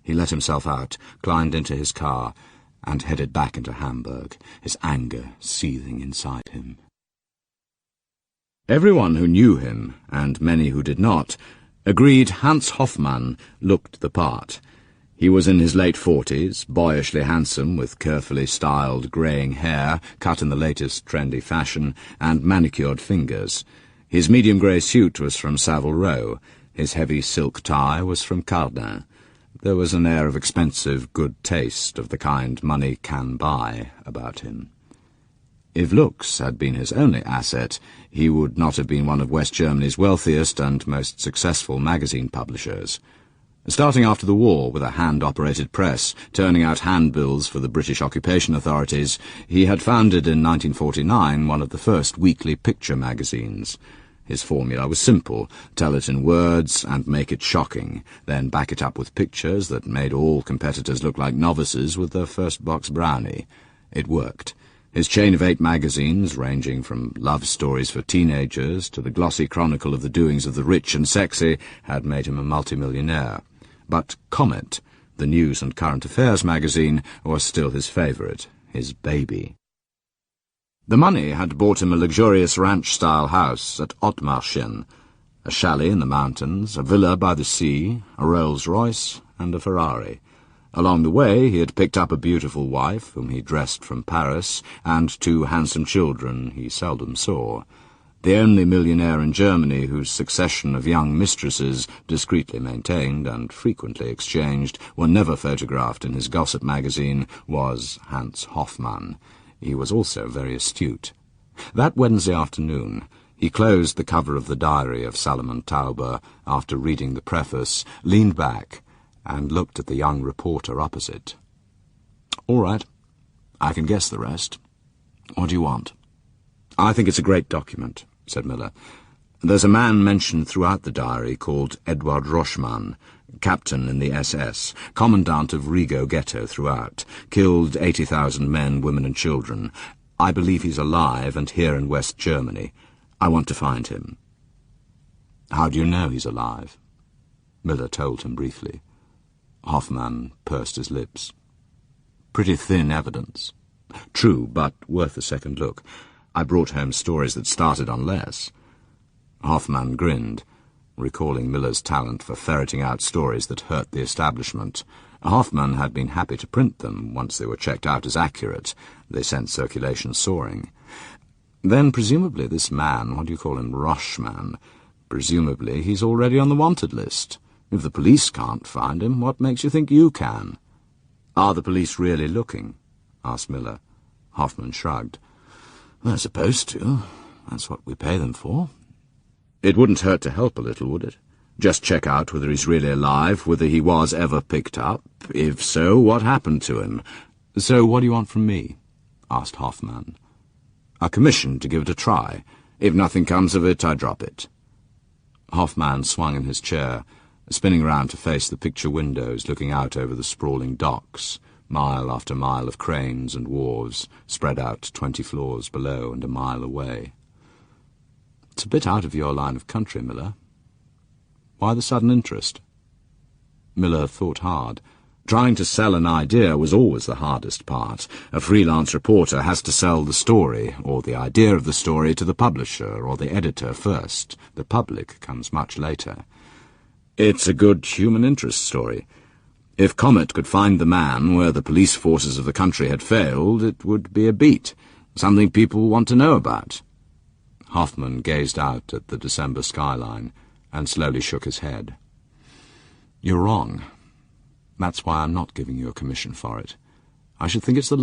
Speaker 2: He let himself out, climbed into his car, and headed back into Hamburg, his anger seething inside him. Everyone who knew him, and many who did not, agreed Hans Hoffmann looked the part. He was in his late 40s, boyishly handsome, with carefully styled greying hair, cut in the latest trendy fashion, and manicured fingers. His medium-grey suit was from Savile Row. His heavy silk tie was from Cardin. There was an air of expensive good taste, of the kind money can buy, about him. If looks had been his only asset, he would not have been one of West Germany's wealthiest and most successful magazine publishers. Starting after the war with a hand-operated press, turning out handbills for the British occupation authorities, he had founded in 1949 one of the first weekly picture magazines. His formula was simple: tell it in words and make it shocking, then back it up with pictures that made all competitors look like novices with their first box brownie. It worked. His chain of 8 magazines, ranging from love stories for teenagers to the glossy chronicle of the doings of the rich and sexy, had made him a multimillionaire. But Comet, the news and current affairs magazine, was still his favourite, his baby. The money had bought him a luxurious ranch-style house at Ottmarschen, a chalet in the mountains, a villa by the sea, a Rolls-Royce, and a Ferrari. Along the way he had picked up a beautiful wife, whom he dressed from Paris, and 2 handsome children he seldom saw. The only millionaire in Germany whose succession of young mistresses, discreetly maintained and frequently exchanged, were never photographed in his gossip magazine, was Hans Hoffmann.
Speaker 1: He was also very astute. That Wednesday afternoon, he closed the cover of the diary of Salomon Tauber after reading the preface, leaned back, and looked at the young reporter opposite. "All right. I can guess the rest. What do you want?" "I think it's a great document," said Miller. "There's a man mentioned throughout the diary called Edward Rochman, captain in the SS, commandant of Riga ghetto throughout, killed 80,000 men, women and children. I believe he's alive and here in West Germany. I want to find him." "How do you know he's alive?" Miller told him briefly. Hoffman pursed his lips. "Pretty thin evidence." "True, but worth a second look. I brought home stories that started on less." Hoffman grinned, recalling Miller's talent for ferreting out stories that hurt the establishment. Hoffman had been happy to print them once they were checked out as accurate. They sent circulation soaring. "Then presumably this man, what do you call him, Rochman, presumably he's already on the wanted list. If the police can't find him, what makes you think you can?" "Are the police really looking?" asked Miller. Hoffman shrugged. "They're supposed to. That's what we pay them for." "It wouldn't hurt to help a little, would it? Just check out whether he's really alive, whether he was ever picked up. If so, what happened to him?" "So what do you want from me?" asked Hoffman. "A commission to give it a try. If nothing comes of it, I drop it." Hoffman swung in his chair, spinning round to face the picture windows looking out over the sprawling docks, mile after mile of cranes and wharves, spread out 20 floors below and a mile away. "It's a bit out of your line of country, Miller. Why the sudden interest?" Miller thought hard. Trying to sell an idea was always the hardest part. A freelance reporter has to sell the story, or the idea of the story, to the publisher or the editor first. The public comes much later. It's a good human interest story. If Comet could find the man where the police forces of the country had failed, it would be a beat, something people want to know about. Hoffman gazed out at the December skyline and slowly shook his head. "You're wrong. That's why I'm not giving you a commission for it. I should think it's the